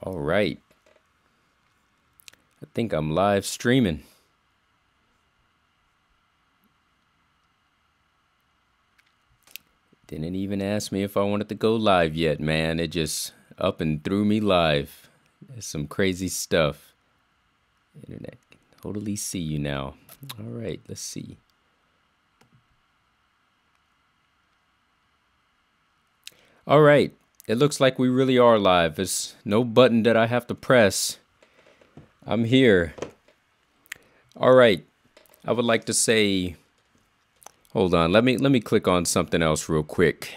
All right. I think I'm live streaming. Didn't even ask me if I wanted to go live yet, man. It just up and threw me live. It's some crazy stuff. Internet can totally see you now. All right, let's see. All right. It looks like we really are live. There's no button that I have to press. I'm here. All right. I would like to say, hold on. Let me click on something else real quick.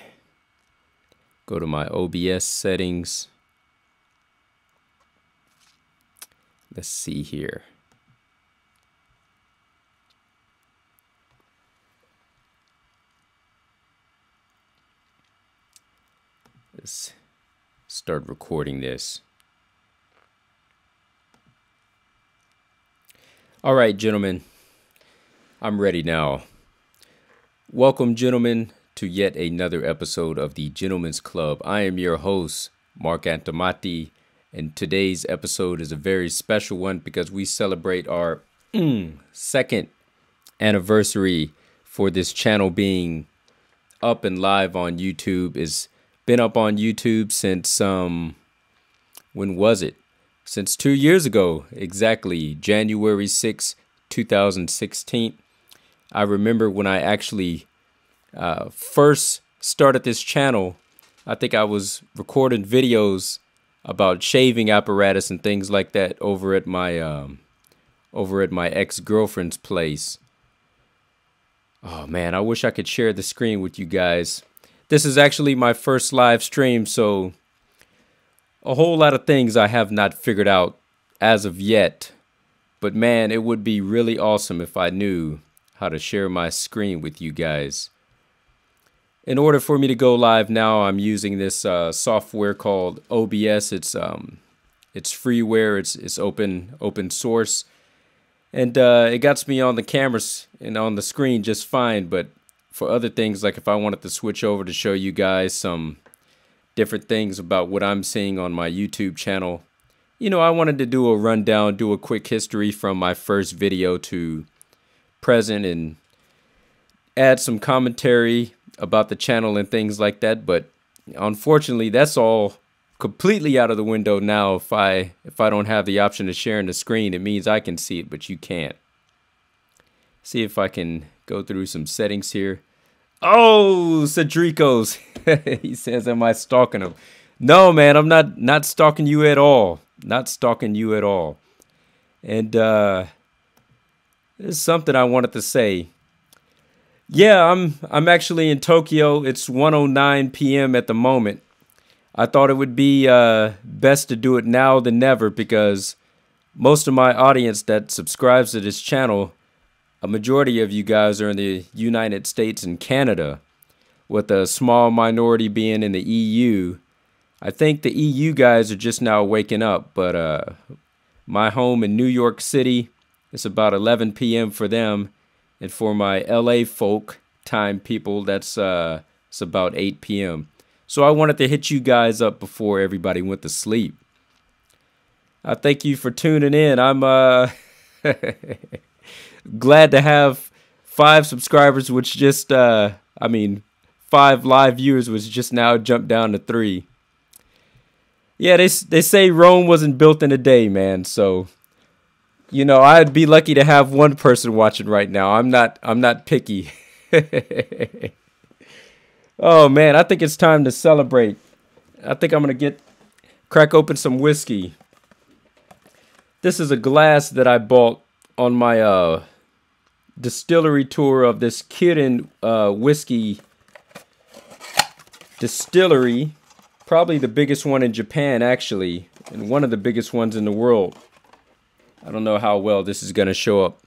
Go to my OBS settings. Let's see here. Let's start recording this. All right, gentlemen, I'm ready now. Welcome, gentlemen, to yet another episode of the Gentlemen's Club. I am your host, Marc.antomattei, and today's episode is a very special one because we celebrate our second anniversary for this channel being up and live on YouTube. It's been up on YouTube since, when was it? Since 2 years ago, exactly, January 6, 2016. I remember when I actually first started this channel, I think I was recording videos about shaving apparatus and things like that over at my ex-girlfriend's place. Oh man, I wish I could share the screen with you guys. This is actually my first live stream, so a whole lot of things I have not figured out as of yet. But man, it would be really awesome if I knew how to share my screen with you guys. In order for me to go live now, I'm using this software called OBS. It's freeware. It's open source, and it gets me on the cameras and on the screen just fine. But for other things, like if I wanted to switch over to show you guys some different things about what I'm seeing on my YouTube channel, you know, I wanted to do a rundown, do a quick history from my first video to present and add some commentary about the channel and things like that. But unfortunately, that's all completely out of the window now. If I don't have the option of sharing the screen, it means I can see it, but you can't. See if I can go through some settings here. Oh, ADRIQOS. He says, am I stalking him? No, man, I'm not stalking you at all. Not stalking you at all. And there's something I wanted to say. Yeah, I'm actually in Tokyo. It's 1:09 p.m. at the moment. I thought it would be best to do it now than never because most of my audience that subscribes to this channel, a majority of you guys are in the United States and Canada, with a small minority being in the EU. I think the EU guys are just now waking up, but my home in New York City, it's about 11 p.m. for them. And for my LA folk time people, that's it's about 8 p.m. So I wanted to hit you guys up before everybody went to sleep. I thank you for tuning in. I'm glad to have 5 subscribers, which just 5 live viewers, which just now jumped down to 3. Yeah, they say Rome wasn't built in a day, man. So, you know, I'd be lucky to have one person watching right now. I'm not picky. Oh man, I think it's time to celebrate. I think I'm gonna crack open some whiskey. This is a glass that I bought on my distillery tour of this Kirin whiskey distillery. Probably the biggest one in Japan, actually, and one of the biggest ones in the world. I don't know how well this is going to show up.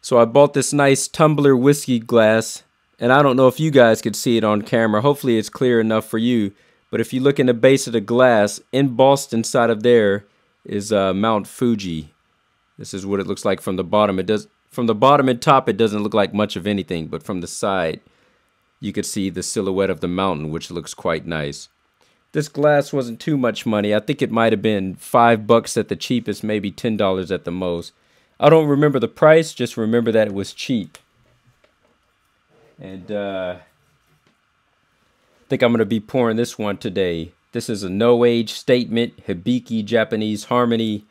So I bought this nice tumbler whiskey glass, and I don't know if you guys could see it on camera. Hopefully it's clear enough for you. But if you look in the base of the glass, embossed inside of there is Mount Fuji. This is what it looks like from the bottom. From the bottom and top, it doesn't look like much of anything, but from the side, you could see the silhouette of the mountain, which looks quite nice. This glass wasn't too much money. I think it might have been $5 at the cheapest, maybe $10 at the most. I don't remember the price, just remember that it was cheap. And I think I'm going to be pouring this one today. This is a no age statement, Hibiki Japanese Harmony.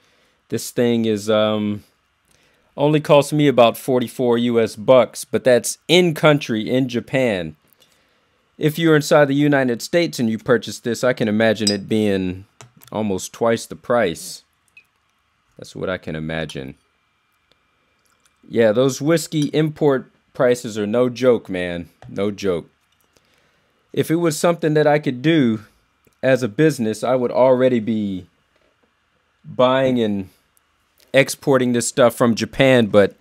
This thing is only cost me about 44 US bucks, but that's in country, in Japan. If you're inside the United States and you purchase this, I can imagine it being almost twice the price. That's what I can imagine. Yeah, those whiskey import prices are no joke, man. No joke. If it was something that I could do as a business, I would already be buying and exporting this stuff from Japan, but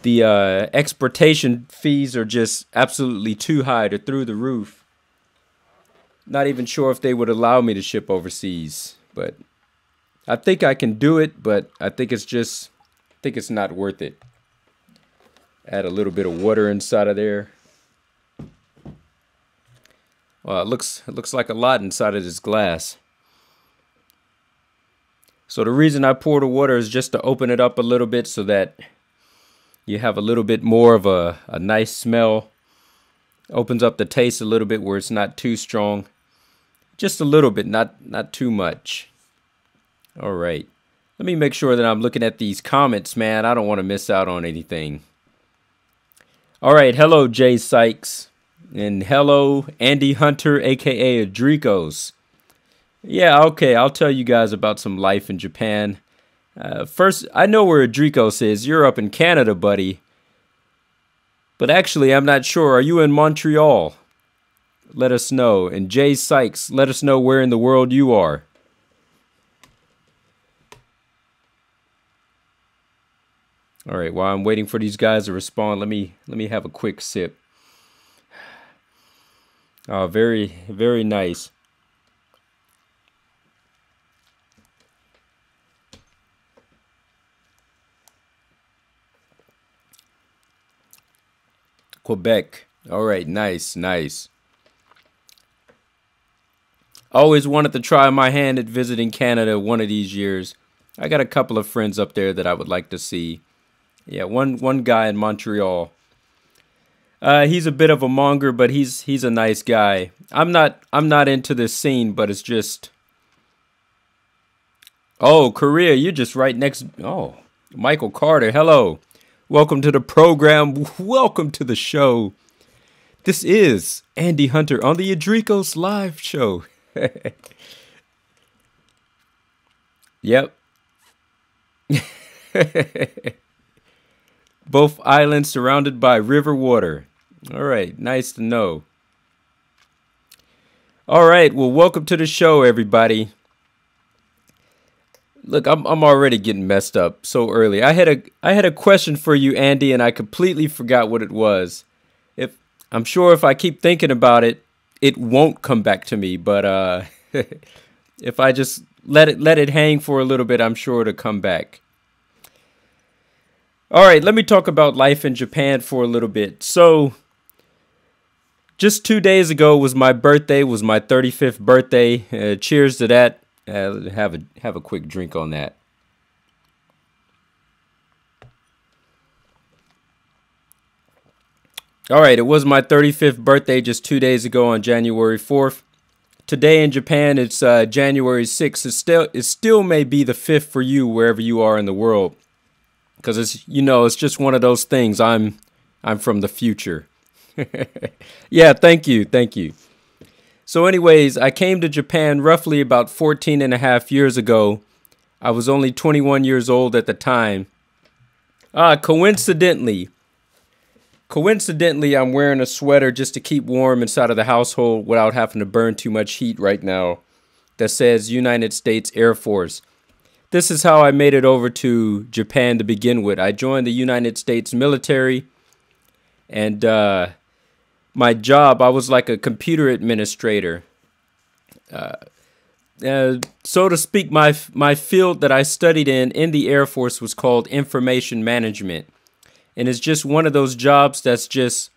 the exportation fees are just absolutely too high. They're through the roof. Not even sure if they would allow me to ship overseas, but I think I can do it, but I think it's not worth it. Add a little bit of water inside of there. Well, it looks like a lot inside of this glass. So the reason I pour the water is just to open it up a little bit so that you have a little bit more of a nice smell. Opens up the taste a little bit where it's not too strong. Just a little bit, not too much. All right. Let me make sure that I'm looking at these comments, man. I don't want to miss out on anything. All right. Hello, Jay Sykes. And hello, Andy Hunter, a.k.a. ADRIQOS. Yeah, okay. I'll tell you guys about some life in Japan. First, I know where ADRIQOS is. You're up in Canada, buddy. But actually, I'm not sure. Are you in Montreal? Let us know. And Jay Sykes, let us know where in the world you are. All right, while I'm waiting for these guys to respond, let me have a quick sip. Oh, very, very nice. Quebec. All right, nice, nice. Always wanted to try my hand at visiting Canada one of these years. I got a couple of friends up there that I would like to see. Yeah, one guy in Montreal. He's a bit of a monger, but he's a nice guy. I'm not into this scene, but it's just. Oh, Korea, you're just right next. Oh, Michael Carter, hello. Welcome to the program. Welcome to the show. This is Andy Hunter on the ADRIQOS live show. Yep. Both islands surrounded by river water. All right, nice to know. All right, well, welcome to the show, everybody. Look, I'm already getting messed up so early. I had a question for you, Andy, and I completely forgot what it was. I'm sure if I keep thinking about it, it won't come back to me. But if I just let it hang for a little bit, I'm sure it'll come back. All right, let me talk about life in Japan for a little bit. So, just 2 days ago was my birthday, was my 35th birthday. Cheers to that. Have a quick drink on that. All right, it was my 35th birthday just 2 days ago on January 4th. Today in Japan, it's January 6th. It still may be the 5th for you wherever you are in the world. Because it's just one of those things. I'm from the future. Yeah, thank you. So anyways, I came to Japan roughly about 14 and a half years ago. I was only 21 years old at the time. Coincidentally, I'm wearing a sweater just to keep warm inside of the household without having to burn too much heat right now. That says United States Air Force. This is how I made it over to Japan to begin with. I joined the United States military, and my job, I was like a computer administrator. So to speak, my field that I studied in the Air Force was called information management. And it's just one of those jobs that's just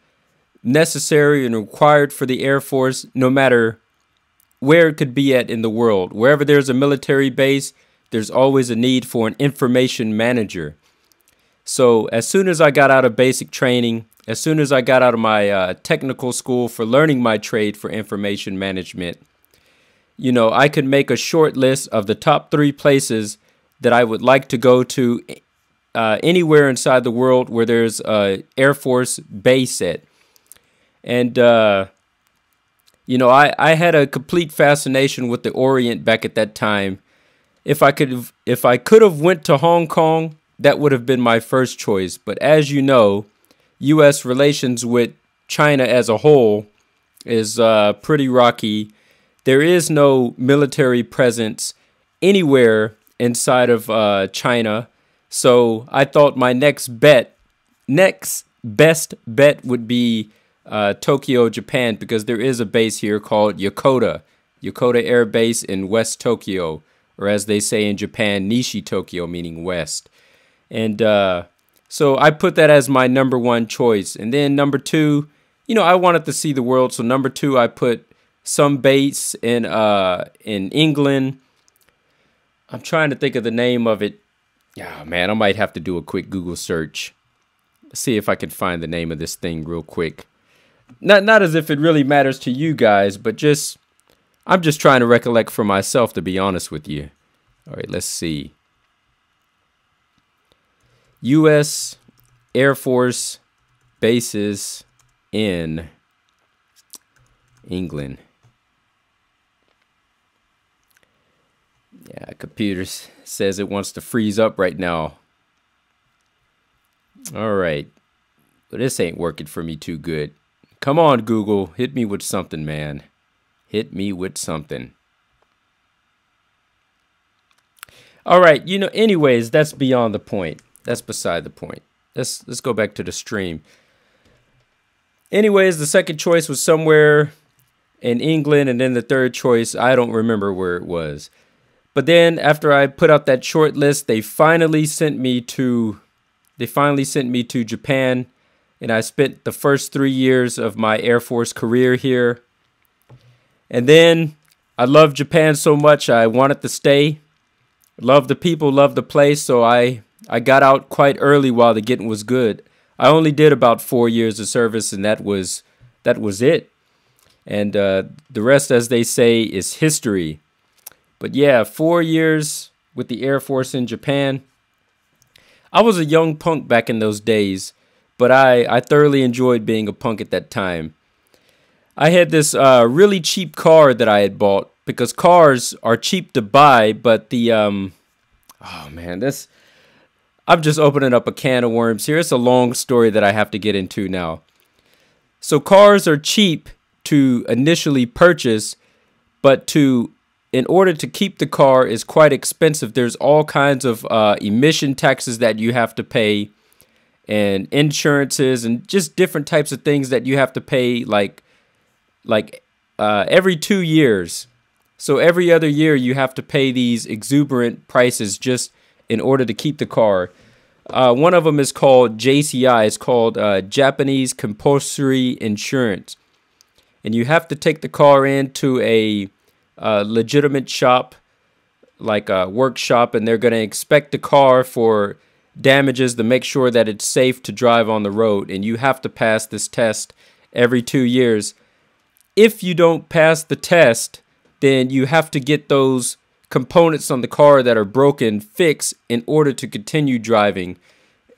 necessary and required for the Air Force, no matter where it could be at in the world. Wherever there's a military base, there's always a need for an information manager. So as soon as I got out of basic training, as soon as I got out of my technical school for learning my trade for information management, you know, I could make a short list of the top 3 places that I would like to go to anywhere inside the world where there's a Air Force base at. And, you know, I had a complete fascination with the Orient back at that time. If I could have went to Hong Kong, that would have been my first choice. But as you know, U.S. relations with China as a whole is pretty rocky. There is no military presence anywhere inside of China. So I thought my next best bet would be Tokyo, Japan, because there is a base here called Yokota Air Base in West Tokyo, or as they say in Japan, Nishi Tokyo, meaning west. And so I put that as my number 1 choice. And then number 2, you know, I wanted to see the world. So number 2, I put some base in England. I'm trying to think of the name of it. Yeah, man, I might have to do a quick Google search. See if I can find the name of this thing real quick. Not as if it really matters to you guys, but I'm just trying to recollect for myself, to be honest with you. All right, let's see. U.S. Air Force bases in England. Yeah, computer says it wants to freeze up right now. All right. But this ain't working for me too good. Come on, Google. Hit me with something, man. Hit me with something. All right. You know, anyways, that's beyond the point. That's beside the point. Let's go back to the stream. Anyways, the second choice was somewhere in England, and then the third choice, I don't remember where it was. But then after I put out that short list, they finally sent me to Japan, and I spent the first 3 years of my Air Force career here. And then I loved Japan so much, I wanted to stay. Loved the people, loved the place, so I got out quite early while the getting was good. I only did about 4 years of service, and that was it. And the rest, as they say, is history. But yeah, 4 years with the Air Force in Japan. I was a young punk back in those days, but I thoroughly enjoyed being a punk at that time. I had this really cheap car that I had bought, because cars are cheap to buy, but the oh man, I'm just opening up a can of worms here. It's a long story that I have to get into now. So cars are cheap to initially purchase, but in order to keep the car is quite expensive. There's all kinds of emission taxes that you have to pay, and insurances, and just different types of things that you have to pay, like every 2 years. So every other year you have to pay these exuberant prices just in order to keep the car. One of them is called JCI. It's called Japanese Compulsory Insurance. And you have to take the car into a legitimate shop, like a workshop, and they're going to inspect the car for damages to make sure that it's safe to drive on the road. And you have to pass this test every 2 years. If you don't pass the test, then you have to get those components on the car that are broken fixed in order to continue driving,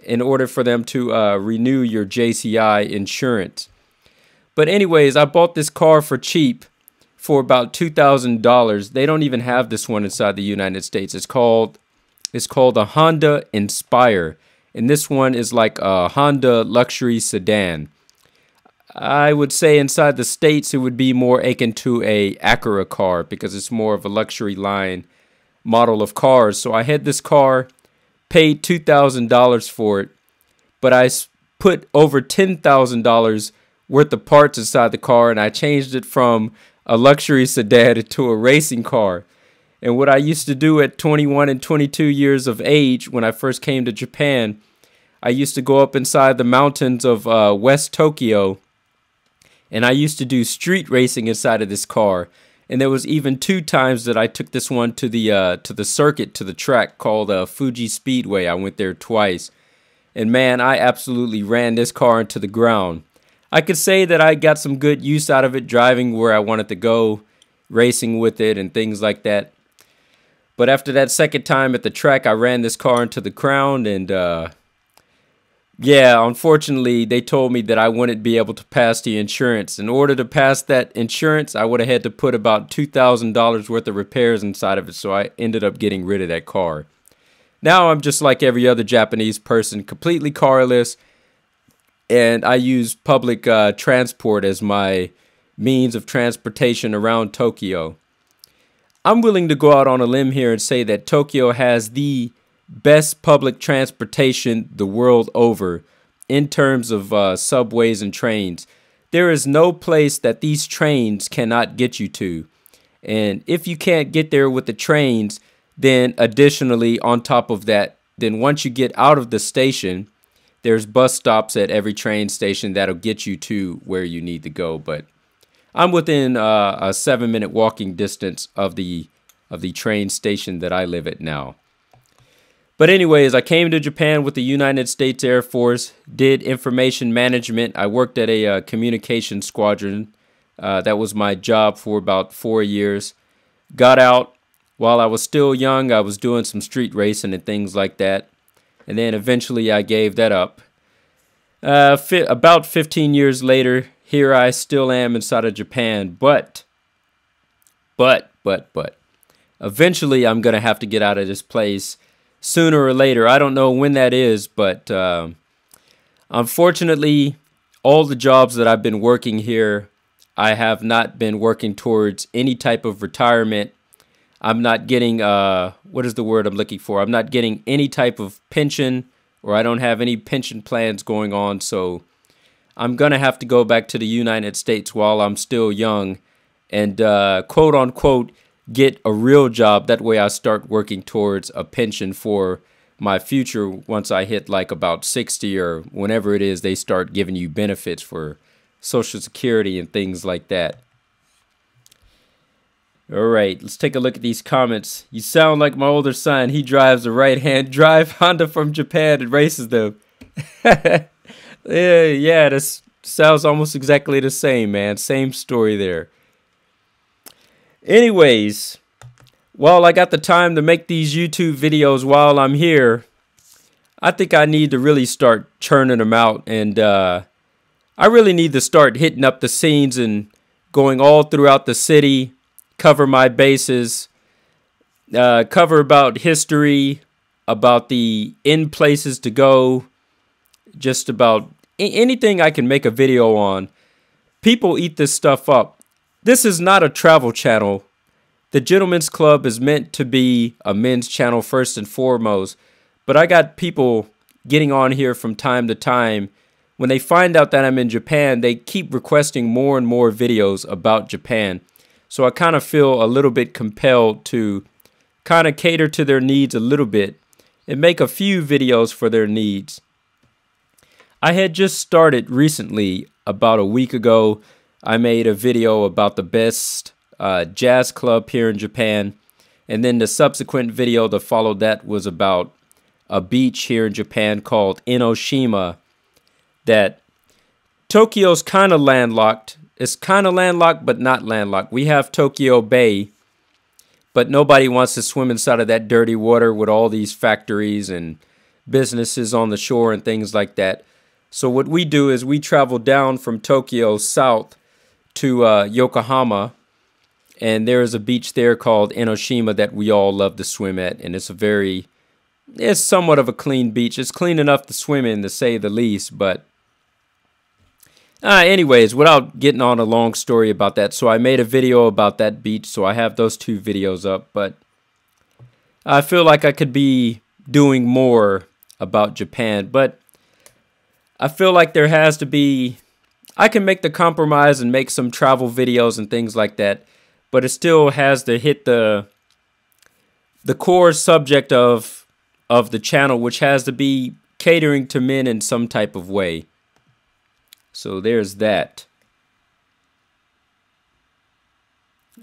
in order for them to renew your JCI insurance. But anyways, I bought this car for cheap, for about $2,000. They don't even have this one inside the United States. It's called a Honda Inspire, and this one is like a Honda luxury sedan. I would say inside the States it would be more akin to a Acura car, because it's more of a luxury line model of cars. So I had this car, paid $2,000 for it, but I put over $10,000 worth of parts inside the car, and I changed it from a luxury sedan into a racing car. And what I used to do at 21 and 22 years of age when I first came to Japan, I used to go up inside the mountains of West Tokyo, and I used to do street racing inside of this car. And there was even 2 times that I took this one to the circuit, to the track called Fuji Speedway. I went there twice. And man, I absolutely ran this car into the ground. I could say that I got some good use out of it, driving where I wanted to go, racing with it and things like that. But after that second time at the track, I ran this car into the ground, and yeah, unfortunately, they told me that I wouldn't be able to pass the insurance. In order to pass that insurance, I would have had to put about $2,000 worth of repairs inside of it, so I ended up getting rid of that car. Now I'm just like every other Japanese person, completely carless, and I use public transport as my means of transportation around Tokyo. I'm willing to go out on a limb here and say that Tokyo has the best public transportation the world over in terms of subways and trains. There is no place that these trains cannot get you to. And if you can't get there with the trains, then additionally on top of that, then once you get out of the station, there's bus stops at every train station that'll get you to where you need to go. But I'm within a 7-minute walking distance of the train station that I live at now. But anyways, I came to Japan with the United States Air Force, did information management. I worked at a communication squadron. That was my job for about 4 years. Got out. While I was still young, I was doing some street racing and things like that. And then eventually I gave that up. About 15 years later, here I still am inside of Japan. But, eventually I'm going to have to get out of this place sooner or later. I don't know when that is, but unfortunately, all the jobs that I've been working here, I have not been working towards any type of retirement. I'm not getting, what is the word I'm looking for? I'm not getting any type of pension, or I don't have any pension plans going on. So I'm going to have to go back to the United States while I'm still young and quote unquote, get a real job. That way I start working towards a pension for my future once I hit like about 60 or whenever it is they start giving you benefits for Social Security and things like that. All right, let's take a look at these comments. You sound like my older son. He drives a right-hand drive Honda from Japan and races them. Yeah, this sounds almost exactly the same, man. Same story there. Anyways, while I got the time to make these YouTube videos while I'm here, I think I need to really start churning them out. And I really need to start hitting up the scenes and going all throughout the city, cover my bases, cover about history, about the in places to go, just about anything I can make a video on. People eat this stuff up. This is not a travel channel. The Gentleman's Club is meant to be a men's channel first and foremost, but I got people getting on here from time to time. When they find out that I'm in Japan, they keep requesting more and more videos about Japan. So I kind of feel a little bit compelled to kind of cater to their needs a little bit and make a few videos for their needs. I had just started recently, about a week ago. I made a video about the best jazz club here in Japan. And then the subsequent video that followed that was about a beach here in Japan called Enoshima. That Tokyo's kind of landlocked. It's kind of landlocked, but not landlocked. We have Tokyo Bay, but nobody wants to swim inside of that dirty water with all these factories and businesses on the shore and things like that. So what we do is we travel down from Tokyo south to Yokohama, and there is a beach there called Enoshima that we all love to swim at, and it's somewhat of a clean beach. It's clean enough to swim in, to say the least, but anyways, without getting on a long story about that, so I made a video about that beach, so I have those 2 videos up, but I feel like I could be doing more about Japan, but I feel like there has to be, I can make the compromise and make some travel videos and things like that, but it still has to hit the core subject of the channel, which has to be catering to men in some type of way. So there's that.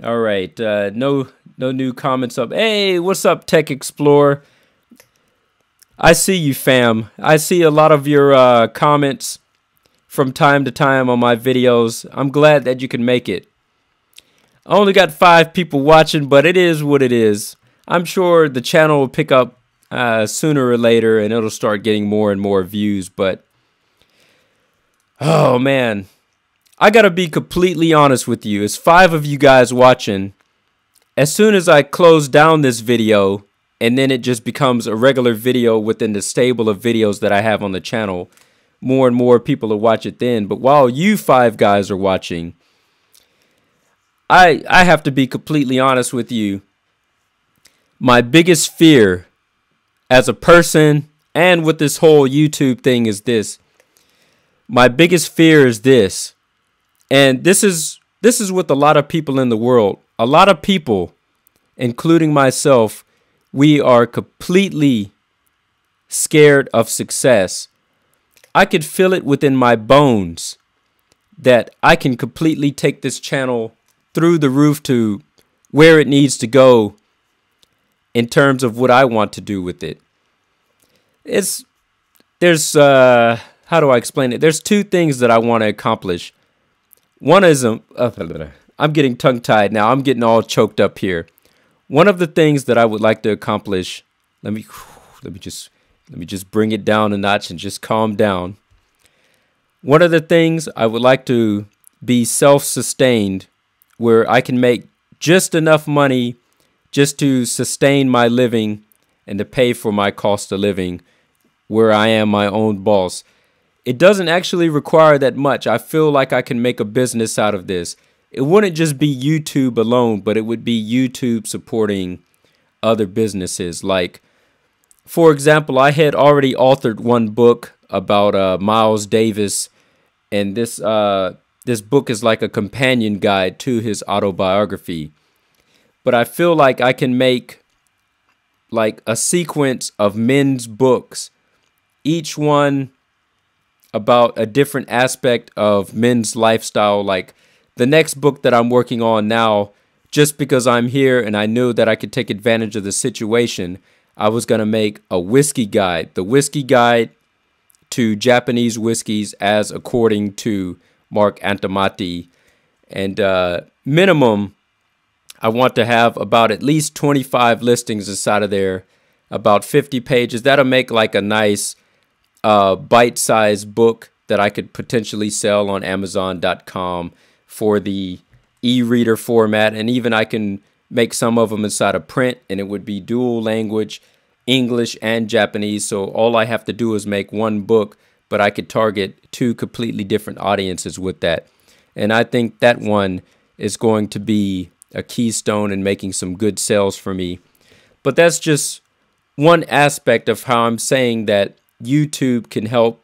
All right. No new comments up. Hey, what's up, Tech Explorer? I see you, fam. I see a lot of your comments from time to time on my videos. I'm glad that you can make it. I only got 5 people watching, but it is what it is. I'm sure the channel will pick up sooner or later, and it'll start getting more and more views. But, oh, man. I gotta be completely honest with you. It's 5 of you guys watching. As soon as I close down this video, and then it just becomes a regular video within the stable of videos that I have on the channel, more and more people will watch it then. But while you 5 guys are watching, I have to be completely honest with you. My biggest fear as a person and with this whole YouTube thing is this. My biggest fear is this. And this is with a lot of people in the world. A lot of people, including myself, we are completely scared of success. I could feel it within my bones that I can completely take this channel through the roof to where it needs to go in terms of what I want to do with it. There's how do I explain it? There's 2 things that I want to accomplish. One is I'm getting tongue-tied now. I'm getting all choked up here. One of the things that I would like to accomplish, let me just bring it down a notch and just calm down. One of the things I would like to be self-sustained, where I can make just enough money just to sustain my living and to pay for my cost of living, where I am my own boss. It doesn't actually require that much. I feel like I can make a business out of this. It wouldn't just be YouTube alone, but it would be YouTube supporting other businesses. Like, for example, I had already authored one book about Miles Davis, and this book is like a companion guide to his autobiography. But I feel like I can make like a sequence of men's books, each one about a different aspect of men's lifestyle. Like the next book that I'm working on now, just because I'm here and I knew that I could take advantage of the situation, I was going to make a whiskey guide, the whiskey guide to Japanese whiskeys as according to marc.antomattei. And minimum, I want to have about at least 25 listings inside of there, about 50 pages. That'll make like a nice bite-sized book that I could potentially sell on Amazon.com for the e-reader format. And even I can make some of them inside of print, and it would be dual language, English and Japanese. So all I have to do is make one book, but I could target 2 completely different audiences with that. And I think that one is going to be a keystone in making some good sales for me. But that's just one aspect of how I'm saying that YouTube can help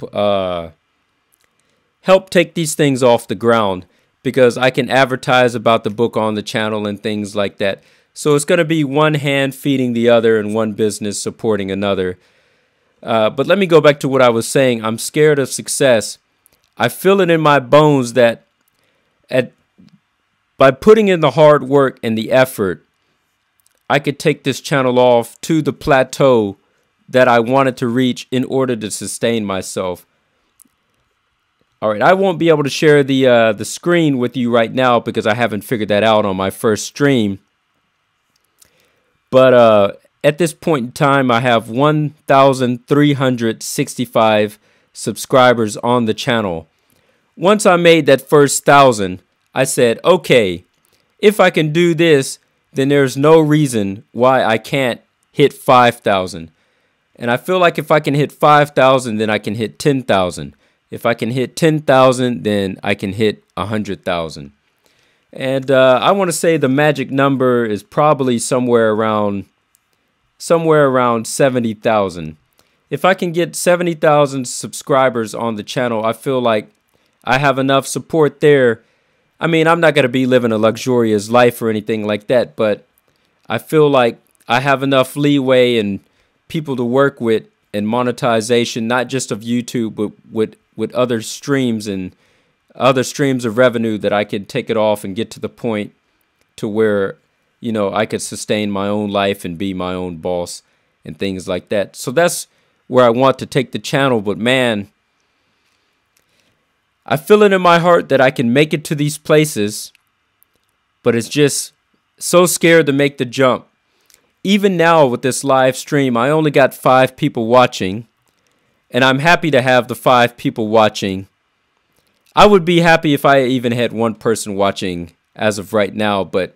take these things off the ground, because I can advertise about the book on the channel and things like that. So it's going to be one hand feeding the other and one business supporting another. But let me go back to what I was saying. I'm scared of success. I feel it in my bones that by putting in the hard work and the effort, I could take this channel off to the plateau that I wanted to reach in order to sustain myself. All right, I won't be able to share the screen with you right now because I haven't figured that out on my first stream. But at this point in time, I have 1,365 subscribers on the channel. Once I made that first 1,000, I said, okay, if I can do this, then there's no reason why I can't hit 5,000. And I feel like if I can hit 5,000, then I can hit 10,000. If I can hit 10,000, then I can hit 100,000. And I want to say the magic number is probably somewhere around 70,000. If I can get 70,000 subscribers on the channel, I feel like I have enough support there. I mean, I'm not going to be living a luxurious life or anything like that, but I feel like I have enough leeway and people to work with and monetization, not just of YouTube, but with other streams and other streams of revenue that I could take it off and get to the point to where, you know, I could sustain my own life and be my own boss and things like that. So that's where I want to take the channel. But man, I feel it in my heart that I can make it to these places, but it's just so scared to make the jump. Even now with this live stream, I only got 5 people watching, and I'm happy to have the 5 people watching. I would be happy if I even had 1 person watching as of right now, but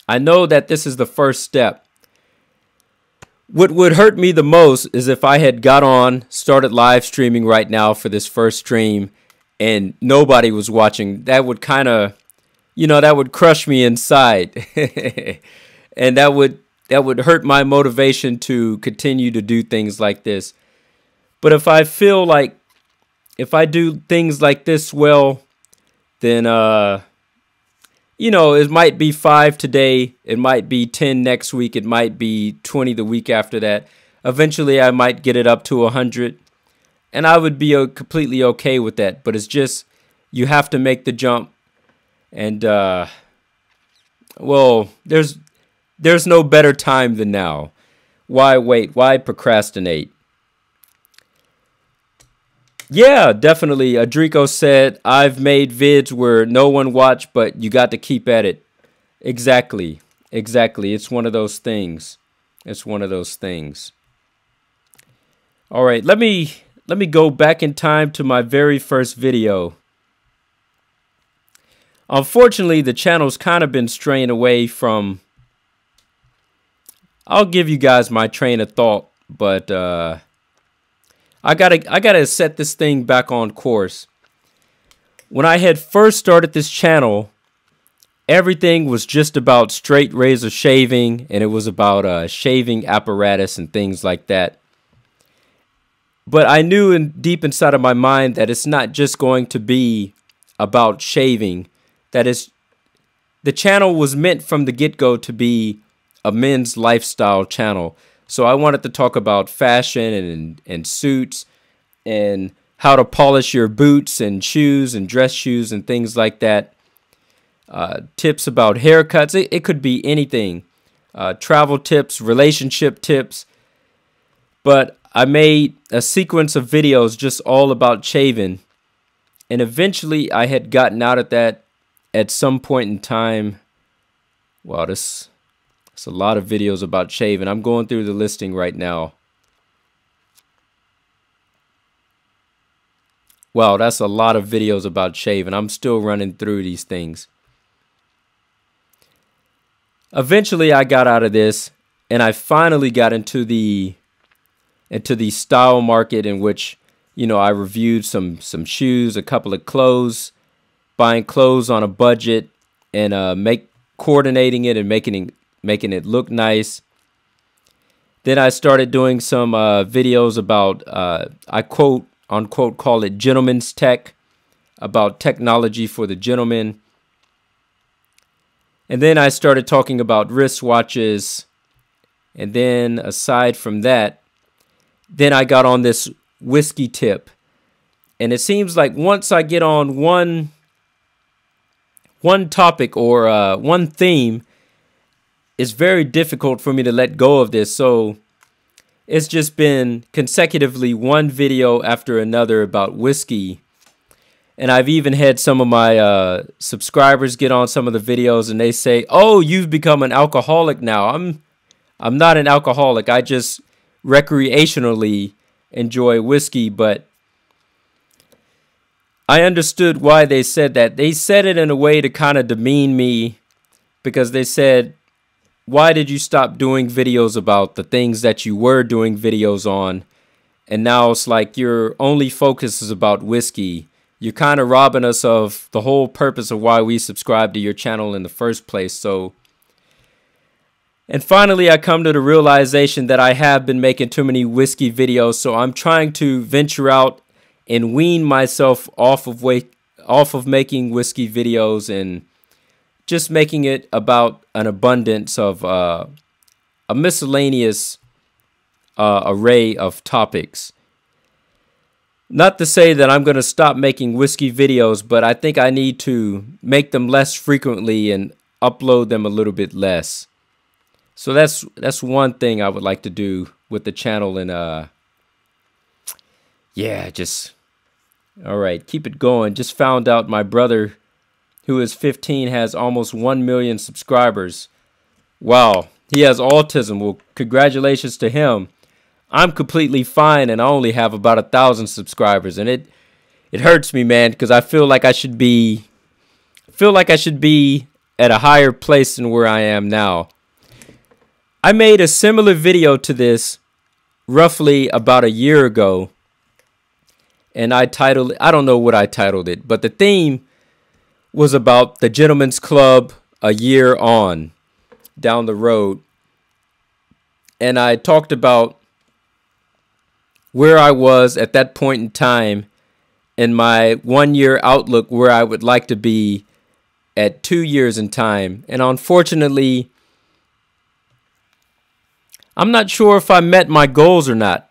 I know that this is the first step. What would hurt me the most is if I had got on, started live streaming right now for this first stream, and nobody was watching. That would kind of, you know, that would crush me inside. And that would hurt my motivation to continue to do things like this. But if I feel like if I do things like this well, then you know, it might be 5 today, it might be 10 next week, it might be 20 the week after that. Eventually I might get it up to 100, and I would be completely okay with that. But it's just, you have to make the jump. And well, there's no better time than now. Why wait? Why procrastinate? Yeah, definitely. ADRIQOS said, I've made vids where no one watched, but you got to keep at it. Exactly. Exactly. It's one of those things. It's one of those things. All right, let me go back in time to my very first video. Unfortunately, the channel's kind of been straying away from... I'll give you guys my train of thought, but I gotta set this thing back on course. When I had first started this channel, everything was just about straight razor shaving, and it was about shaving apparatus and things like that. But I knew deep inside of my mind that it's not just going to be about shaving. That is, the channel was meant from the get-go to be a men's lifestyle channel. So I wanted to talk about fashion and suits and how to polish your boots and shoes and dress shoes and things like that. Tips about haircuts. It could be anything. Travel tips, relationship tips. But I made a sequence of videos just all about shaving. And eventually I had gotten out of that at some point in time. Wow, it's a lot of videos about shaving. I'm going through the listing right now. Wow, that's a lot of videos about shaving. I'm still running through these things. Eventually, I got out of this, and I finally got into the style market, in which, you know, I reviewed some shoes, a couple of clothes, buying clothes on a budget, and coordinating it and making it look nice. Then I started doing some videos about, I quote unquote call it gentleman's tech, about technology for the gentleman. And then I started talking about wristwatches. And then aside from that, then I got on this whiskey tip. And it seems like once I get on one topic or one theme, it's very difficult for me to let go of this. So it's just been consecutively one video after another about whiskey. And I've even had some of my subscribers get on some of the videos, and they say, "Oh, you've become an alcoholic now." I'm not an alcoholic. I just recreationally enjoy whiskey. But I understood why they said that. They said it in a way to kind of demean me, because they said, why did you stop doing videos about the things that you were doing videos on? And now it's like your only focus is about whiskey. You're kind of robbing us of the whole purpose of why we subscribed to your channel in the first place. So, and finally I come to the realization that I have been making too many whiskey videos. So I'm trying to venture out and wean myself off of making whiskey videos, and just making it about an abundance of a miscellaneous array of topics. Not to say that I'm going to stop making whiskey videos, but I think I need to make them less frequently and upload them a little bit less. So that's one thing I would like to do with the channel. And yeah, just all right, keep it going. Just found out my brother, who is 15, has almost 1 million subscribers. Wow, he has autism. Well, congratulations to him. I'm completely fine, and I only have about 1,000 subscribers, and it hurts me, man, because I feel like I should be at a higher place than where I am now. I made a similar video to this roughly about a year ago, and I don't know what I titled it, but the theme was about the Gentleman's Club a year on down the road. And I talked about where I was at that point in time and my 1 year outlook where I would like to be at 2 years in time. And unfortunately, I'm not sure if I met my goals or not.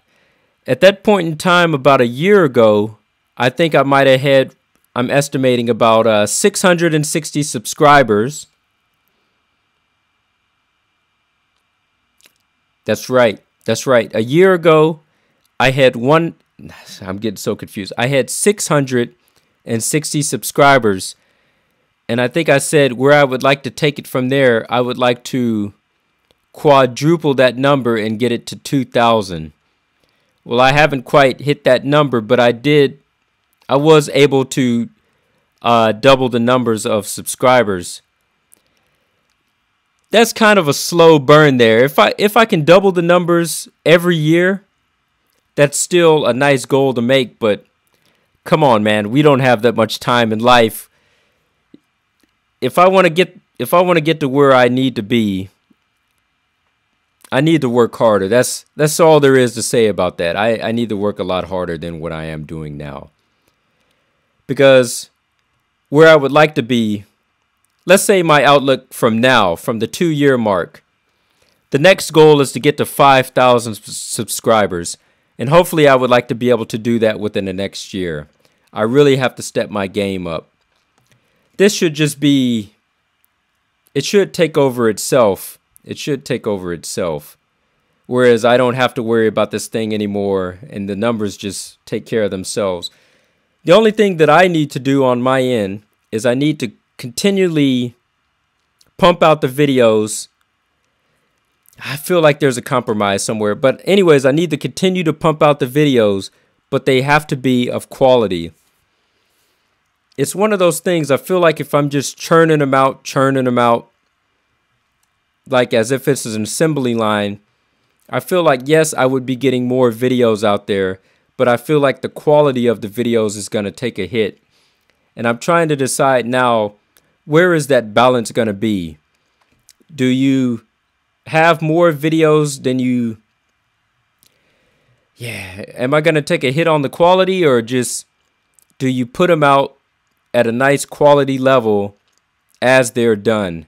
At that point in time, about a year ago, I think I might have had, I'm estimating about 660 subscribers. That's right. That's right. A year ago, I had I'm getting so confused. I had 660 subscribers. And I think I said where I would like to take it from there, I would like to quadruple that number and get it to 2,000. Well, I haven't quite hit that number, but I was able to double the numbers of subscribers. That's kind of a slow burn there. If I can double the numbers every year, that's still a nice goal to make, but come on, man, we don't have that much time in life. If I want to get to where I need to be, I need to work harder. That's all there is to say about that. I need to work a lot harder than what I am doing now. Because where I would like to be, let's say my outlook from now, from the 2 year mark, the next goal is to get to 5,000 subscribers. And hopefully I would like to be able to do that within the next year. I really have to step my game up. This should just be, it should take over itself. It should take over itself. Whereas I don't have to worry about this thing anymore and the numbers just take care of themselves. The only thing that I need to do on my end is I need to continually pump out the videos. I feel like there's a compromise somewhere. But anyways, I need to continue to pump out the videos, but they have to be of quality. It's one of those things, I feel like if I'm just churning them out, like as if it's an assembly line, I feel like, yes, I would be getting more videos out there, but I feel like the quality of the videos is going to take a hit. And I'm trying to decide now, where is that balance going to be? Do you have more videos than you... Yeah, am I going to take a hit on the quality, or just do you put them out at a nice quality level as they're done?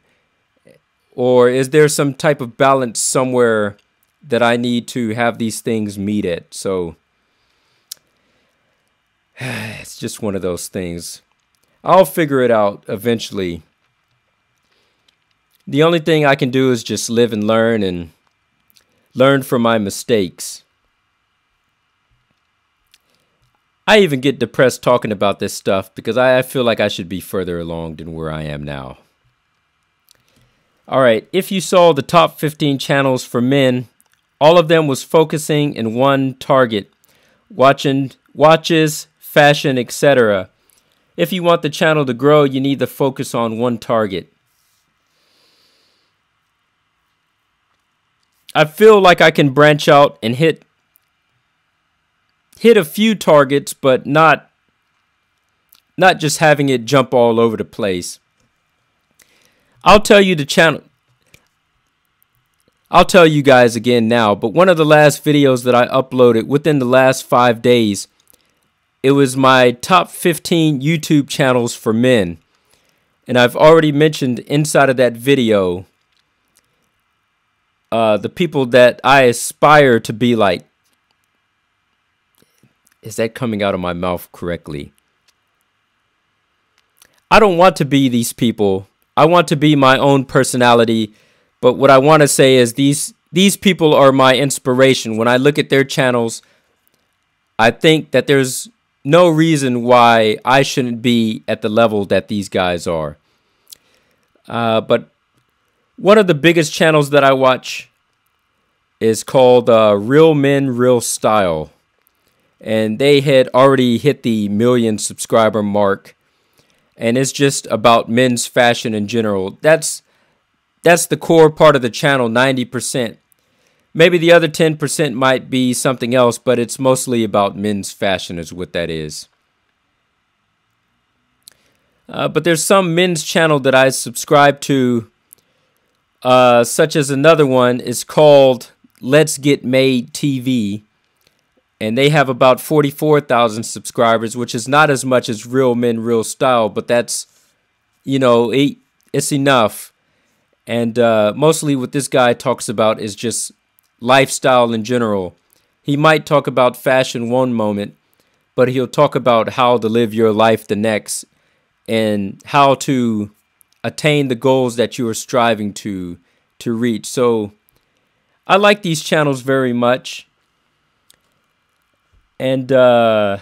Or is there some type of balance somewhere that I need to have these things meet at? So it's just one of those things. I'll figure it out eventually. The only thing I can do is just live and learn from my mistakes. I even get depressed talking about this stuff because I feel like I should be further along than where I am now. All right, if you saw the top 15 channels for men, all of them was focusing in one target, watching watches, fashion, etc. If you want the channel to grow, you need to focus on one target. I feel like I can branch out and hit a few targets, but not just having it jump all over the place. I'll tell you guys again now, but one of the last videos that I uploaded within the last 5 days, it was my top 15 YouTube channels for men. And I've already mentioned inside of that video the people that I aspire to be like. Is that coming out of my mouth correctly? I don't want to be these people, I want to be my own personality, but what I want to say is these people are my inspiration. When I look at their channels, I think that there's no reason why I shouldn't be at the level that these guys are. But one of the biggest channels that I watch is called Real Men, Real Style. And they had already hit the 1 million subscriber mark. And it's just about men's fashion in general. That's the core part of the channel, 90%. Maybe the other 10% might be something else, but it's mostly about men's fashion is what that is. But there's some men's channel that I subscribe to, such as another one is called Let's Get Made TV. And they have about 44,000 subscribers, which is not as much as Real Men, Real Style, but that's, you know, it's enough. And mostly what this guy talks about is just lifestyle in general. He might talk about fashion one moment, but he'll talk about how to live your life the next and how to attain the goals that you are striving to reach. So I like these channels very much. And yeah,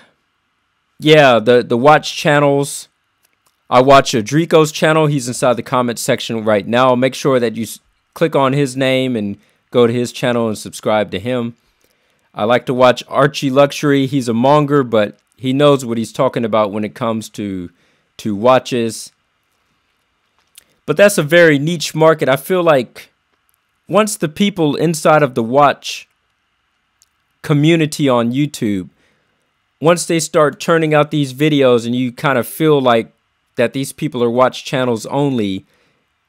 the watch channels. I watch ADRIQOS channel. He's inside the comment section right now. Make sure that you click on his name and go to his channel and subscribe to him. I like to watch Archie Luxury. He's a monger, but he knows what he's talking about when it comes to watches. But that's a very niche market. I feel like once the people inside of the watch community on YouTube, once they start turning out these videos and you kind of feel like that these people are watch channels only,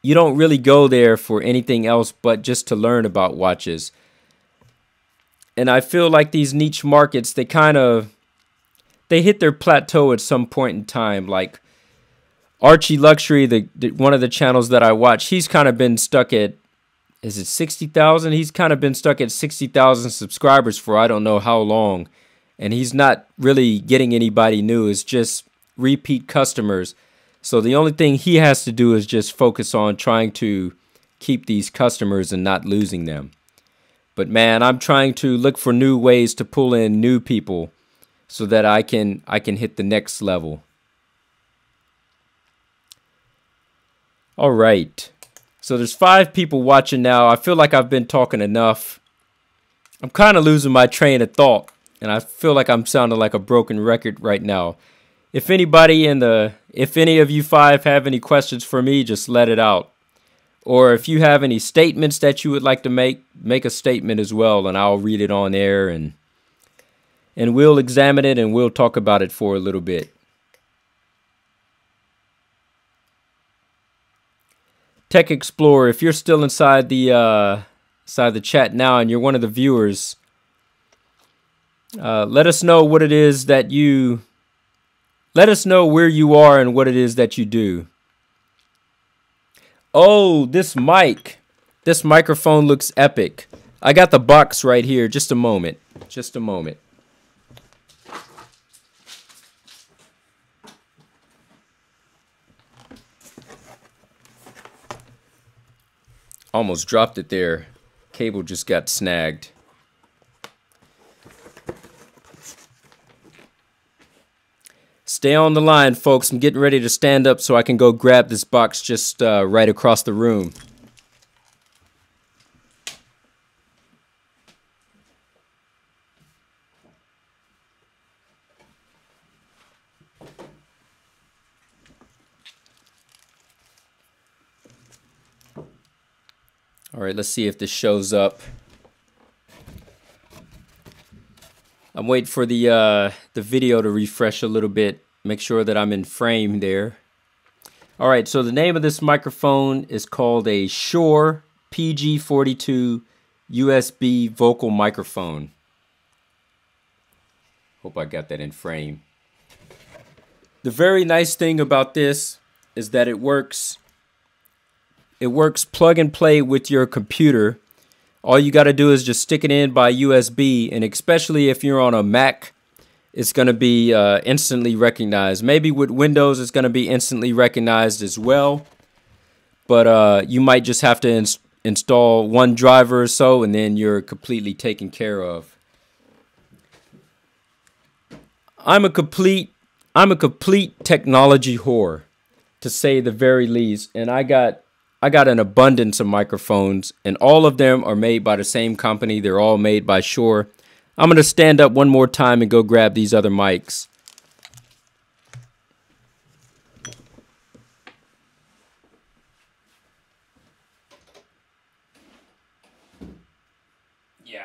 you don't really go there for anything else but just to learn about watches. And I feel like these niche markets, they hit their plateau at some point in time. Like Archie Luxury, one of the channels that I watch, he's kind of been stuck at, is it 60,000? He's kind of been stuck at 60,000 subscribers for I don't know how long. And he's not really getting anybody new. It's just repeat customers. So the only thing he has to do is just focus on trying to keep these customers and not losing them. But man, I'm trying to look for new ways to pull in new people so that I can hit the next level. All right. So there's 5 people watching now. I feel like I've been talking enough. I'm kind of losing my train of thought, and I feel like I'm sounding like a broken record right now. If any of you 5 have any questions for me, just let it out. Or if you have any statements that you would like to make a statement as well, and I'll read it on air, and we'll examine it and we'll talk about it for a little bit. Tech Explorer, if you're still inside the chat now and you're one of the viewers, let us know what it is that you. Let us know where you are and what it is that you do. Oh, this microphone looks epic. I got the box right here. Just a moment. Just a moment. Almost dropped it there. Cable just got snagged. Stay on the line, folks. I'm getting ready to stand up so I can go grab this box just right across the room. All right, let's see if this shows up. I'm waiting for the video to refresh a little bit. Make sure that I'm in frame there. All right, so the name of this microphone is called a Shure PG42-USB vocal microphone. Hope I got that in frame. The very nice thing about this is that it works plug and play with your computer. All you got to do is just stick it in by USB, and especially if you're on a Mac, it's going to be instantly recognized. Maybe with Windows, it's going to be instantly recognized as well. but you might just have to install one driver or so, and then you're completely taken care of. I'm a complete technology whore, to say the very least, and I got an abundance of microphones, and all of them are made by the same company. They're all made by Shure. I'm gonna stand up one more time and go grab these other mics. Yeah.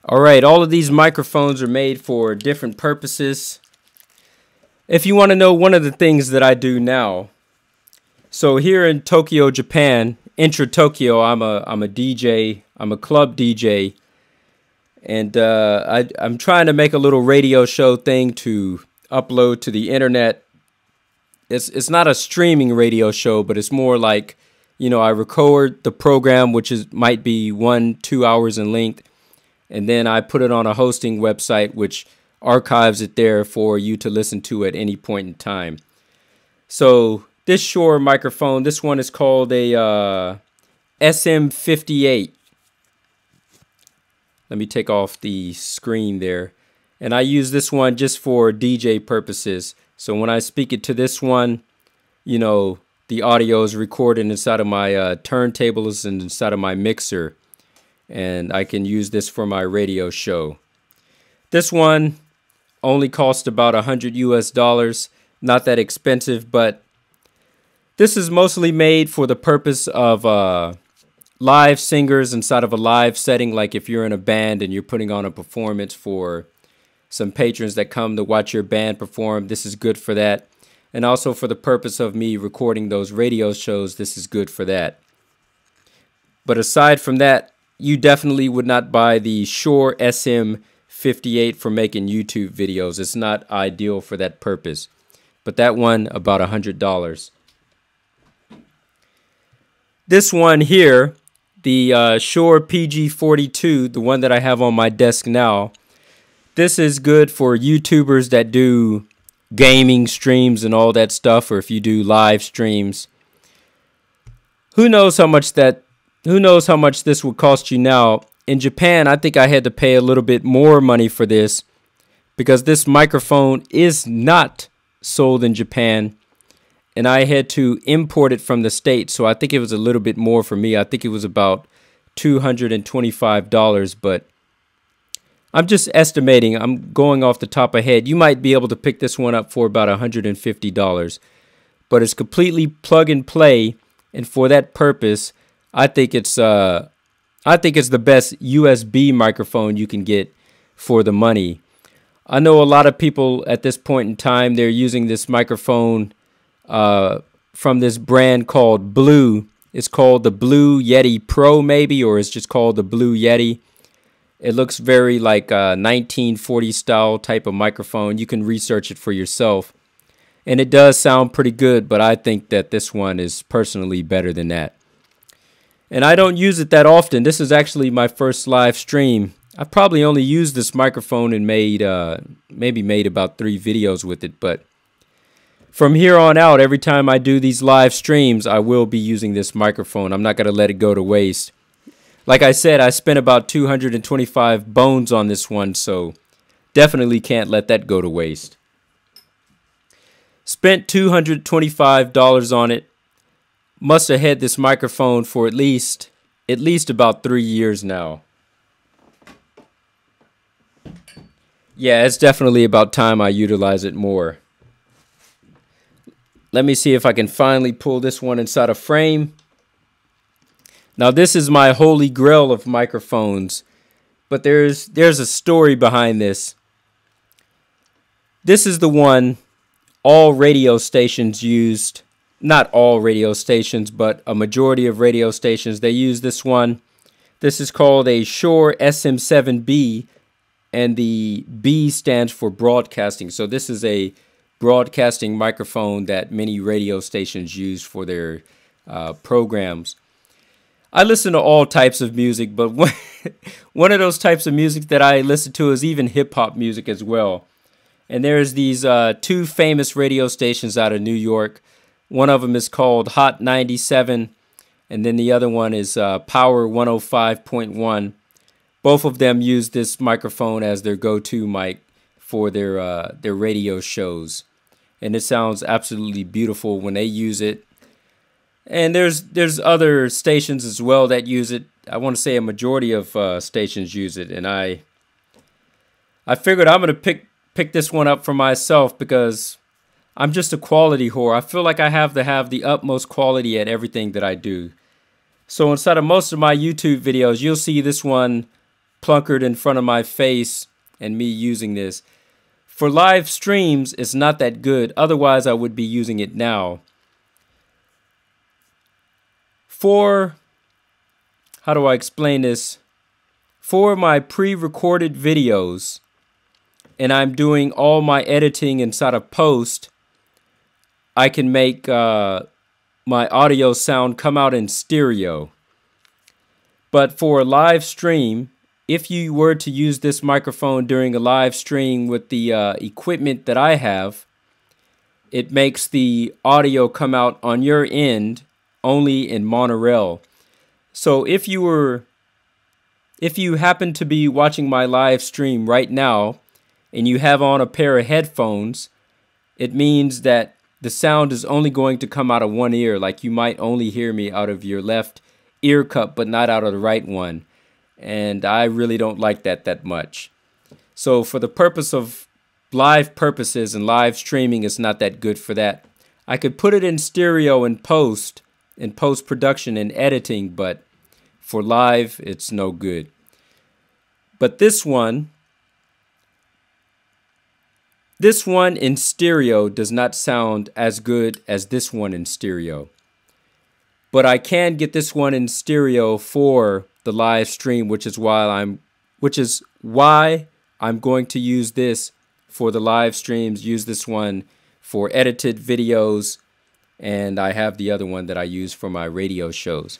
All right, all of these microphones are made for different purposes. If you want to know one of the things that I do now, so here in Tokyo, Japan, Intra Tokyo, I'm a DJ, I'm a club DJ, and I'm trying to make a little radio show thing to upload to the internet. It's not a streaming radio show, but it's more like, you know, I record the program, which might be 1-2 hours in length. And then I put it on a hosting website, which archives it there for you to listen to at any point in time. So this Shure microphone, this one is called a SM58. Let me take off the screen there. And I use this one just for DJ purposes. So when I speak it to this one, you know, the audio is recorded inside of my turntables and inside of my mixer. And I can use this for my radio show. This one only cost about $100 US, not that expensive, but this is mostly made for the purpose of live singers inside of a live setting, like if you're in a band and you're putting on a performance for some patrons that come to watch your band perform. This is good for that. And also for the purpose of me recording those radio shows, this is good for that. But aside from that, you definitely would not buy the Shure SM58 for making YouTube videos. It's not ideal for that purpose. But that one, about $100. This one here, the Shure PG42, the one that I have on my desk now, this is good for YouTubers that do gaming streams and all that stuff, or if you do live streams. Who knows how much this would cost you now? In Japan, I think I had to pay a little bit more money for this because this microphone is not sold in Japan, and I had to import it from the States, so I think it was a little bit more for me. I think it was about $225, but I'm just estimating. I'm going off the top of head. You might be able to pick this one up for about $150, but it's completely plug and play, and for that purpose, I think it's the best USB microphone you can get for the money. I know a lot of people at this point in time, they're using this microphone from this brand called Blue. It's called the Blue Yeti Pro maybe, or it's just called the Blue Yeti. It looks very like a 1940 style type of microphone. You can research it for yourself. And it does sound pretty good, but I think that this one is personally better than that. And I don't use it that often. This is actually my first live stream. I've probably only used this microphone and maybe made about 3 videos with it. But from here on out, every time I do these live streams, I will be using this microphone. I'm not going to let it go to waste. Like I said, I spent about 225 bones on this one, so definitely can't let that go to waste. Spent $225 on it. Must have had this microphone for at least about 3 years now. Yeah, it's definitely about time I utilize it more. Let me see if I can finally pull this one inside a frame. Now this is my holy grail of microphones, but there's a story behind this. This is the one all radio stations used. Not all radio stations, but a majority of radio stations, they use this one This is called a Shure SM7B, and the B stands for broadcasting. So this is a broadcasting microphone that many radio stations use for their programs. I listen to all types of music, but one of those types of music that I listen to is even hip-hop music as well. And there's these two famous radio stations out of New York. One of them is called Hot 97, and then the other one is Power 105.1. Both of them use this microphone as their go-to mic for their radio shows. And it sounds absolutely beautiful when they use it. And there's other stations as well that use it. I want to say a majority of stations use it. And I figured I'm going to pick this one up for myself because I'm just a quality whore. I feel like I have to have the utmost quality at everything that I do. So inside of most of my YouTube videos, you'll see this one plunkered in front of my face and me using this. For live streams, it's not that good. Otherwise, I would be using it now. How do I explain this? For my pre-recorded videos, and I'm doing all my editing inside of post, I can make my audio sound come out in stereo. But for a live stream, if you were to use this microphone during a live stream with the equipment that I have, it makes the audio come out on your end only in monorail. So if you happen to be watching my live stream right now and you have on a pair of headphones, it means that the sound is only going to come out of one ear. Like you might only hear me out of your left ear cup, but not out of the right one. And I really don't like that much. So for the purpose of live purposes and live streaming, it's not that good for that. I could put it in stereo in post-production and editing, but for live, it's no good. But this one in stereo does not sound as good as this one in stereo. But I can get this one in stereo for the live stream, which is why I'm going to use this for the live streams, use this one for edited videos, and I have the other one that I use for my radio shows.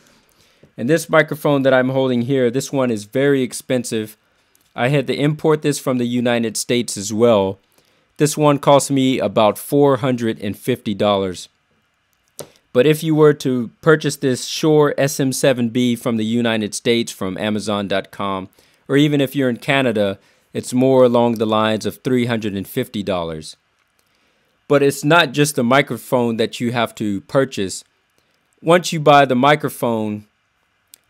And this microphone that I'm holding here, this one is very expensive. I had to import this from the United States as well. This one cost me about $450. But if you were to purchase this Shure SM7B from the United States from Amazon.com, or even if you're in Canada, it's more along the lines of $350. But it's not just the microphone that you have to purchase. Once you buy the microphone,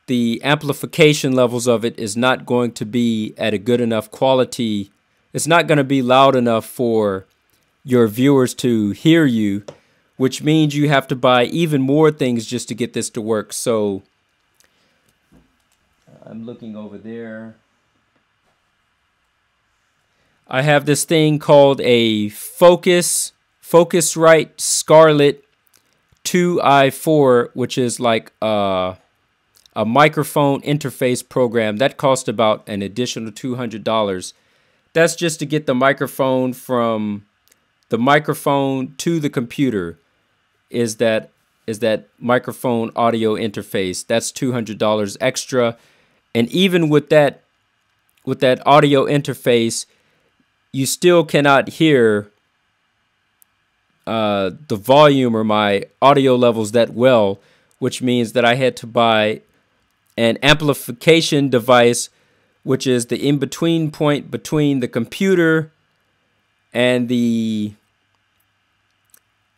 the amplification levels of it is not going to be at a good enough quality. It's not going to be loud enough for your viewers to hear you, which means you have to buy even more things just to get this to work. So I'm looking over there. I have this thing called a Focusrite Scarlett 2i4, which is like a microphone interface program that cost about an additional $200. That's just to get the microphone from the microphone to the computer. Is that microphone audio interface? That's $200 extra, and even with that audio interface, you still cannot hear the volume or my audio levels that well, which means that I had to buy an amplification device, which is the in-between point between the computer and the...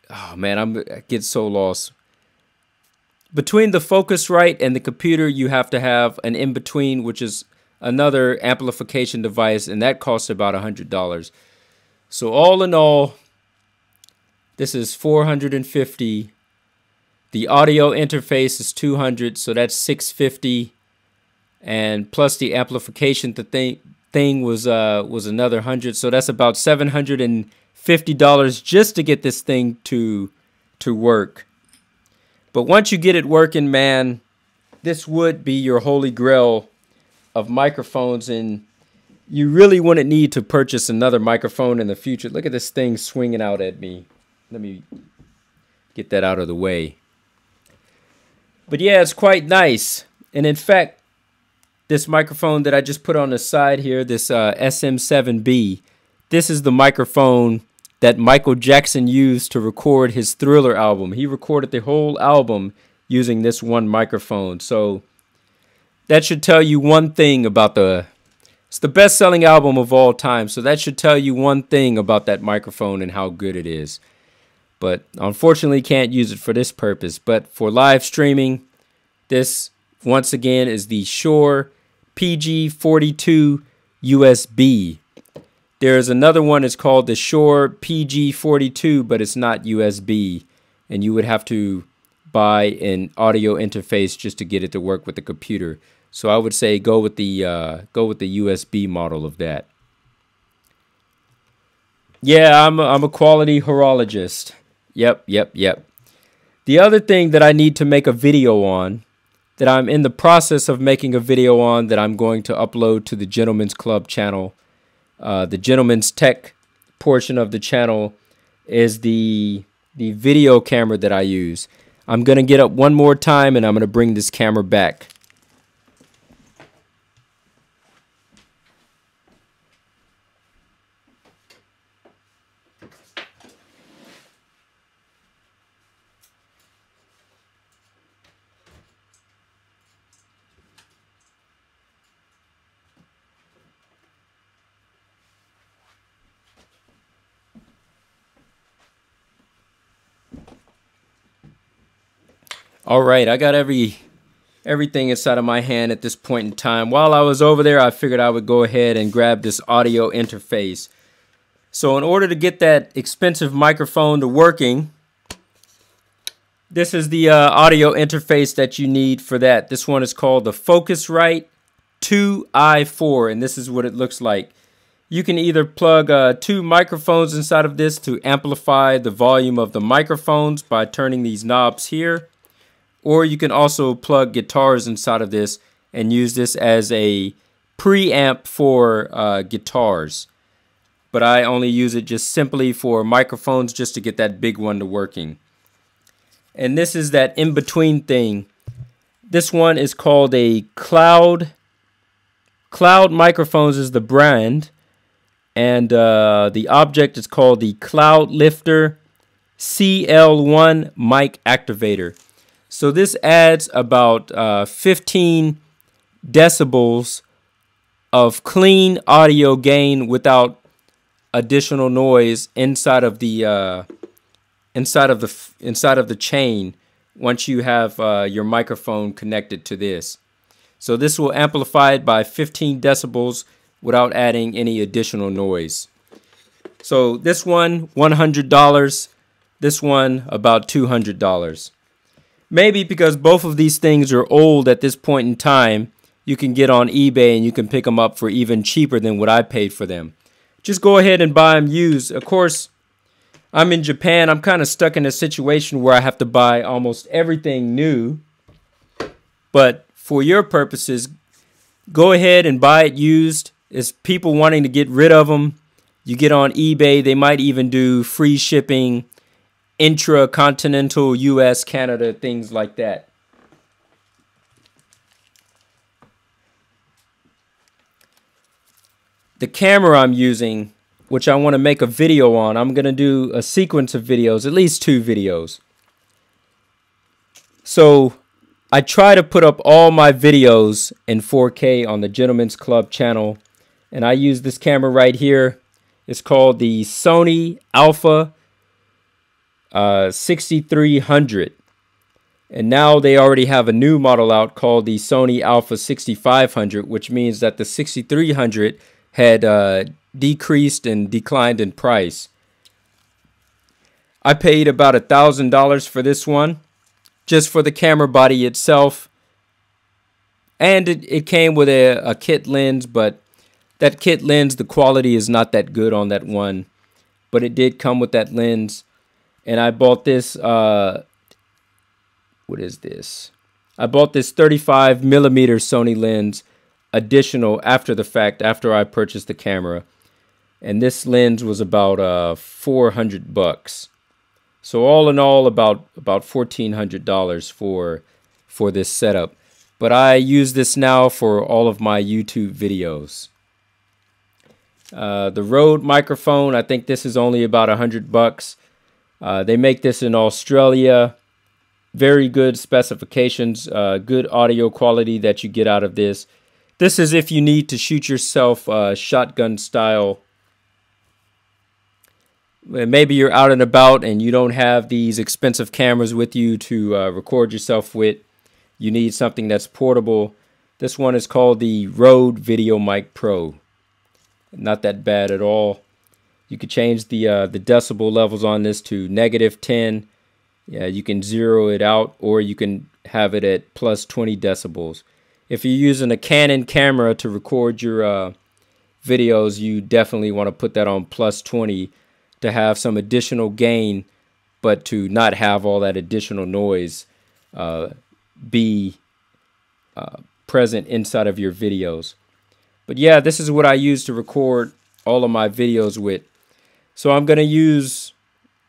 Oh man, I get so lost. Between the Focusrite and the computer, you have to have an in-between, which is another amplification device, and that costs about $100. So all in all, this is $450. The audio interface is $200, so that's $650, and plus the amplification thing was another $100, so that's about $750 just to get this thing to work. But once you get it working, man, this would be your holy grail of microphones, and you really wouldn't need to purchase another microphone in the future. Look at this thing swinging out at me. Let me get that out of the way. But yeah, it's quite nice. And in fact, this microphone that I just put on the side here, this SM7B, this is the microphone that Michael Jackson used to record his Thriller album. He recorded the whole album using this one microphone. So that should tell you one thing about it's the best-selling album of all time. So that should tell you one thing about that microphone and how good it is. But unfortunately, can't use it for this purpose. But for live streaming, this, once again, is the Shure PG42-USB. There's another one, it's called the Shure PG42, but it's not USB. And you would have to buy an audio interface just to get it to work with the computer. So I would say go with the USB model of that. Yeah, I'm a quality horologist. Yep. The other thing that I need to make a video on, that I'm in the process of making a video on, that I'm going to upload to the Gentleman's Club channel, the Gentleman's Tech portion of the channel, is the video camera that I use. I'm going to get up one more time and I'm going to bring this camera back. All right, I got everything inside of my hand at this point in time. While I was over there, I figured I would go ahead and grab this audio interface. So in order to get that expensive microphone to working, this is the audio interface that you need for that. This one is called the Focusrite 2i4, and this is what it looks like. You can either plug 2 microphones inside of this to amplify the volume of the microphones by turning these knobs here. Or you can also plug guitars inside of this and use this as a preamp for guitars. But I only use it just simply for microphones, just to get that big one to working. And this is that in-between thing. This one is called a Cloud Microphones is the brand. And the object is called the Cloud Lifter CL1 Mic Activator. So this adds about 15 decibels of clean audio gain without additional noise inside of the chain once you have your microphone connected to this. So this will amplify it by 15 decibels without adding any additional noise. So this one, $100. This one, about $200. Maybe because both of these things are old at this point in time, you can get on eBay and you can pick them up for even cheaper than what I paid for them. Just go ahead and buy them used. Of course, I'm in Japan. I'm kind of stuck in a situation where I have to buy almost everything new. But for your purposes, go ahead and buy it used. It's people wanting to get rid of them. You get on eBay. They might even do free shipping, intra-continental US, Canada, things like that. The camera I'm using, which I want to make a video on, I'm going to do a sequence of videos, at least 2 videos. So I try to put up all my videos in 4K on the Gentleman's Club channel, and I use this camera right here. It's called the Sony Alpha 6300, and now they already have a new model out called the Sony Alpha 6500, which means that the 6300 had decreased and declined in price. I paid about $1,000 for this one, just for the camera body itself, and it came with a kit lens, but that kit lens, the quality is not that good on that one, but it did come with that lens. And I bought this, what is this? I bought this 35 millimeter Sony lens additional after the fact, after I purchased the camera. And this lens was about $400. So all in all, about $1,400 for this setup. But I use this now for all of my YouTube videos. The Rode microphone, I think this is only about $100. They make this in Australia. Very good specifications, good audio quality that you get out of this. This is if you need to shoot yourself shotgun style. Maybe you're out and about and you don't have these expensive cameras with you to record yourself with. You need something that's portable. This one is called the Rode Video Mic Pro. Not that bad at all. You could change the decibel levels on this to -10. Yeah, you can zero it out, or you can have it at plus 20 decibels. If you're using a Canon camera to record your videos, you definitely want to put that on plus 20 to have some additional gain, but to not have all that additional noise be present inside of your videos. But yeah, this is what I use to record all of my videos with. So I'm going to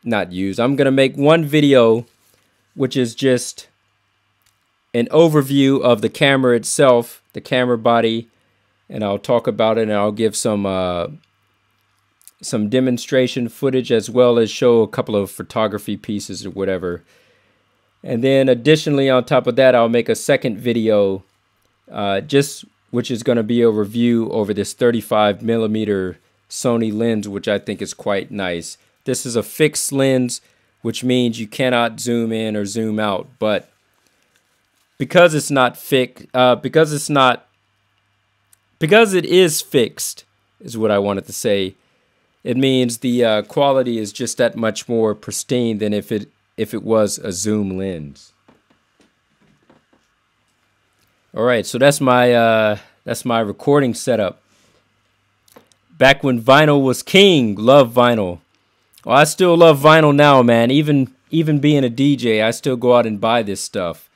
I'm going to make one video, which is just an overview of the camera itself, the camera body, and I'll talk about it, and I'll give some demonstration footage, as well as show a couple of photography pieces or whatever. And then additionally, on top of that, I'll make a second video, which is going to be a review over this 35 millimeter Sony lens, which I think is quite nice. This is a fixed lens, which means you cannot zoom in or zoom out. But because it's not fixed, because it is fixed, is what I wanted to say. It means the quality is just that much more pristine than if it was a zoom lens. All right, so that's my recording setup. Back when vinyl was king, love vinyl. Well, I still love vinyl now, man. Even being a DJ, I still go out and buy this stuff.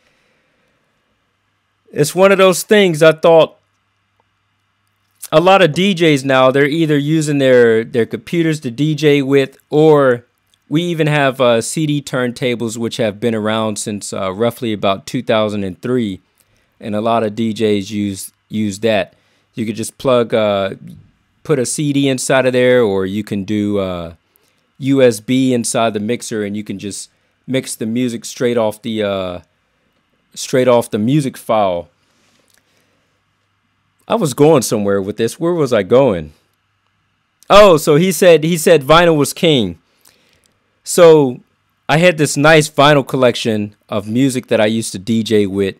It's one of those things. I thought a lot of DJs now, they're either using their computers to DJ with, or we even have CD turntables, which have been around since roughly about 2003, and a lot of DJs use that. You could just put a CD inside of there, or you can do USB inside the mixer, and you can just mix the music straight off the music file. I was going somewhere with this. Where was I going? Oh, so he said vinyl was king. So I had this nice vinyl collection of music that I used to DJ with.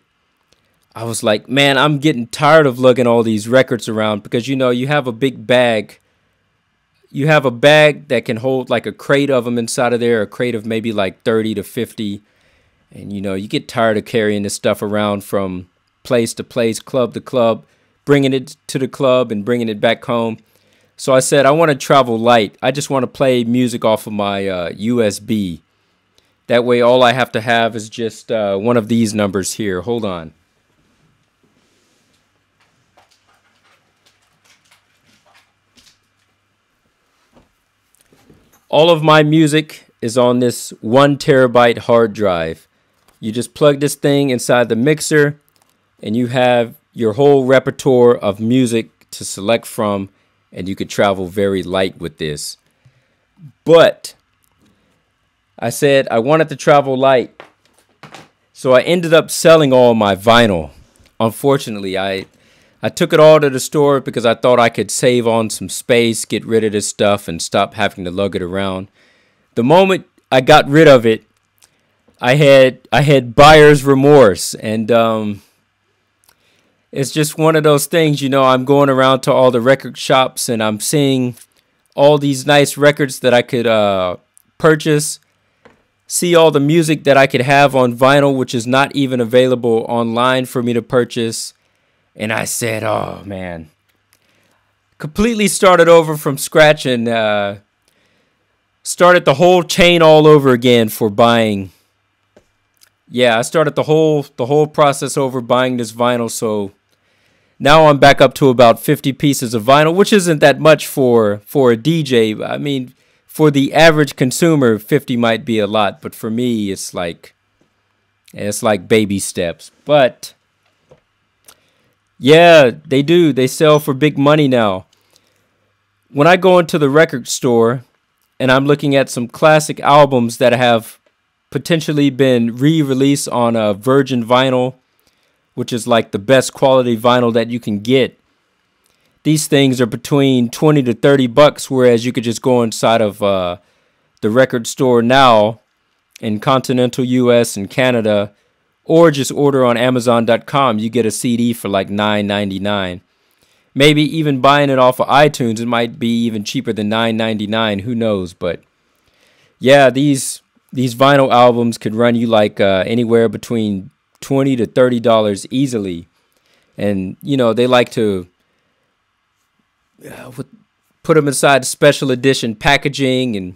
I was like, man, I'm getting tired of lugging all these records around, because you have a big bag. You have a bag that can hold like a crate of them inside of there, a crate of maybe like 30 to 50. And you get tired of carrying this stuff around from place to place, club to club, bringing it to the club and bringing it back home. So I said, I want to travel light. I just want to play music off of my USB. That way, all I have to have is just one of these numbers here. Hold on. All of my music is on this 1 terabyte hard drive. You just plug this thing inside the mixer, and you have your whole repertoire of music to select from, and you could travel very light with this. But I said I wanted to travel light, so I ended up selling all my vinyl. Unfortunately, I took it all to the store because I thought I could save on some space, get rid of this stuff, and stop having to lug it around. The moment I got rid of it, I had buyer's remorse, and it's just one of those things. I'm going around to all the record shops, and I'm seeing all these nice records that I could purchase, see all the music that I could have on vinyl, which is not even available online for me to purchase. And I said, oh, man. Completely started over from scratch and started the whole chain all over again for buying yeah, I started the whole process over buying this vinyl. So now I'm back up to about 50 pieces of vinyl, which isn't that much for a DJ. I mean, for the average consumer, 50 might be a lot, but for me, it's like baby steps. But yeah, they do. They sell for big money now. When I go into the record store and I'm looking at some classic albums that have potentially been re-released on a virgin vinyl, which is like the best quality vinyl that you can get, these things are between 20 to 30 bucks, whereas you could just go inside of the record store now in continental US and Canada, or just order on Amazon.com. You get a CD for like $9.99. Maybe even buying it off of iTunes, it might be even cheaper than $9.99. Who knows? But yeah, these vinyl albums could run you like anywhere between $20 to $30 easily. And you know, they like to put them inside special edition packaging and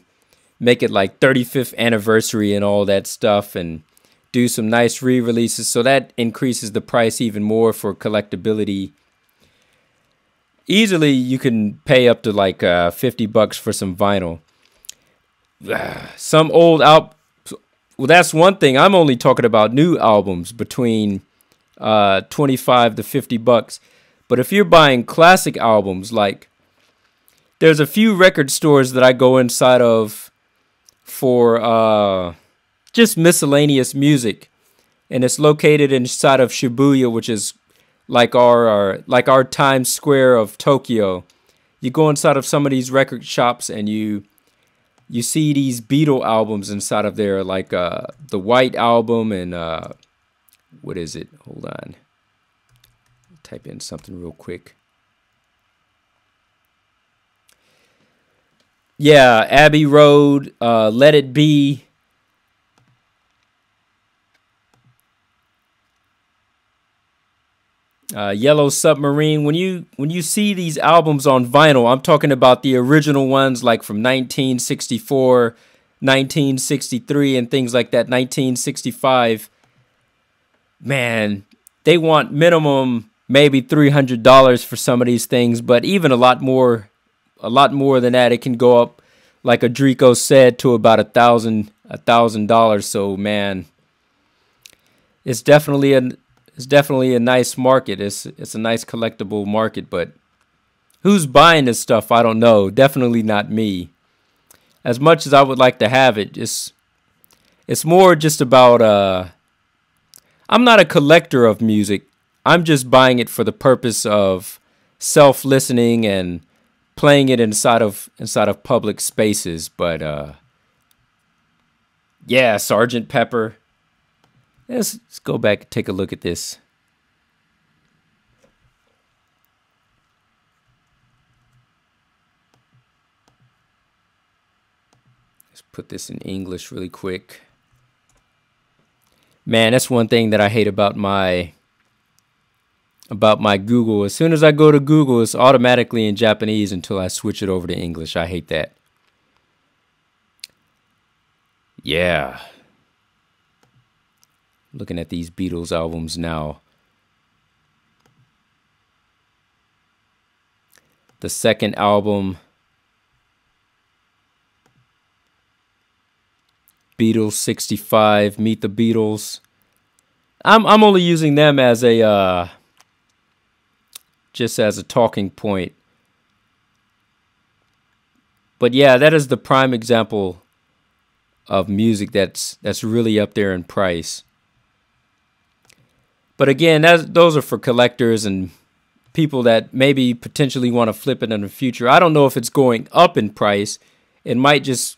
make it like 35th anniversary and all that stuff, and do some nice re-releases, so that increases the price even more for collectability. Easily you can pay up to like 50 bucks for some vinyl. Some old well, that's one thing. I'm only talking about new albums between 25 to 50 bucks. But if you're buying classic albums, like there's a few record stores that I go inside of for just miscellaneous music, and it's located inside of Shibuya, which is like our Times Square of Tokyo. You go inside of some of these record shops and you see these Beatle albums inside of there, like the White Album and what is it? Hold on, type in something real quick. Yeah, Abbey Road, Let It Be. Yellow Submarine. When you see these albums on vinyl, I'm talking about the original ones, like from 1964, 1963, and things like that, 1965. Man, they want minimum maybe $300 for some of these things, but even a lot more than that. It can go up, like ADRIQOS said, to about $1,000. So man, it's definitely a nice market. It's a nice collectible market, but who's buying this stuff? I don't know. Definitely not me. As much as I would like to have it, it's more just about I'm not a collector of music. I'm just buying it for the purpose of self-listening and playing it inside of public spaces. But yeah, Sgt. Pepper. Let's go back and take a look at this. Let's put this in English really quick. Man, that's one thing that I hate about my Google. As soon as I go to Google, it's automatically in Japanese until I switch it over to English. I hate that. Yeah. Looking at these Beatles albums now. The second album, Beatles 65, Meet the Beatles. I'm only using them as a just as a talking point. But yeah, that is the prime example of music that's really up there in price. But again, those are for collectors and people that maybe potentially want to flip it in the future. I don't know if it's going up in price. It might just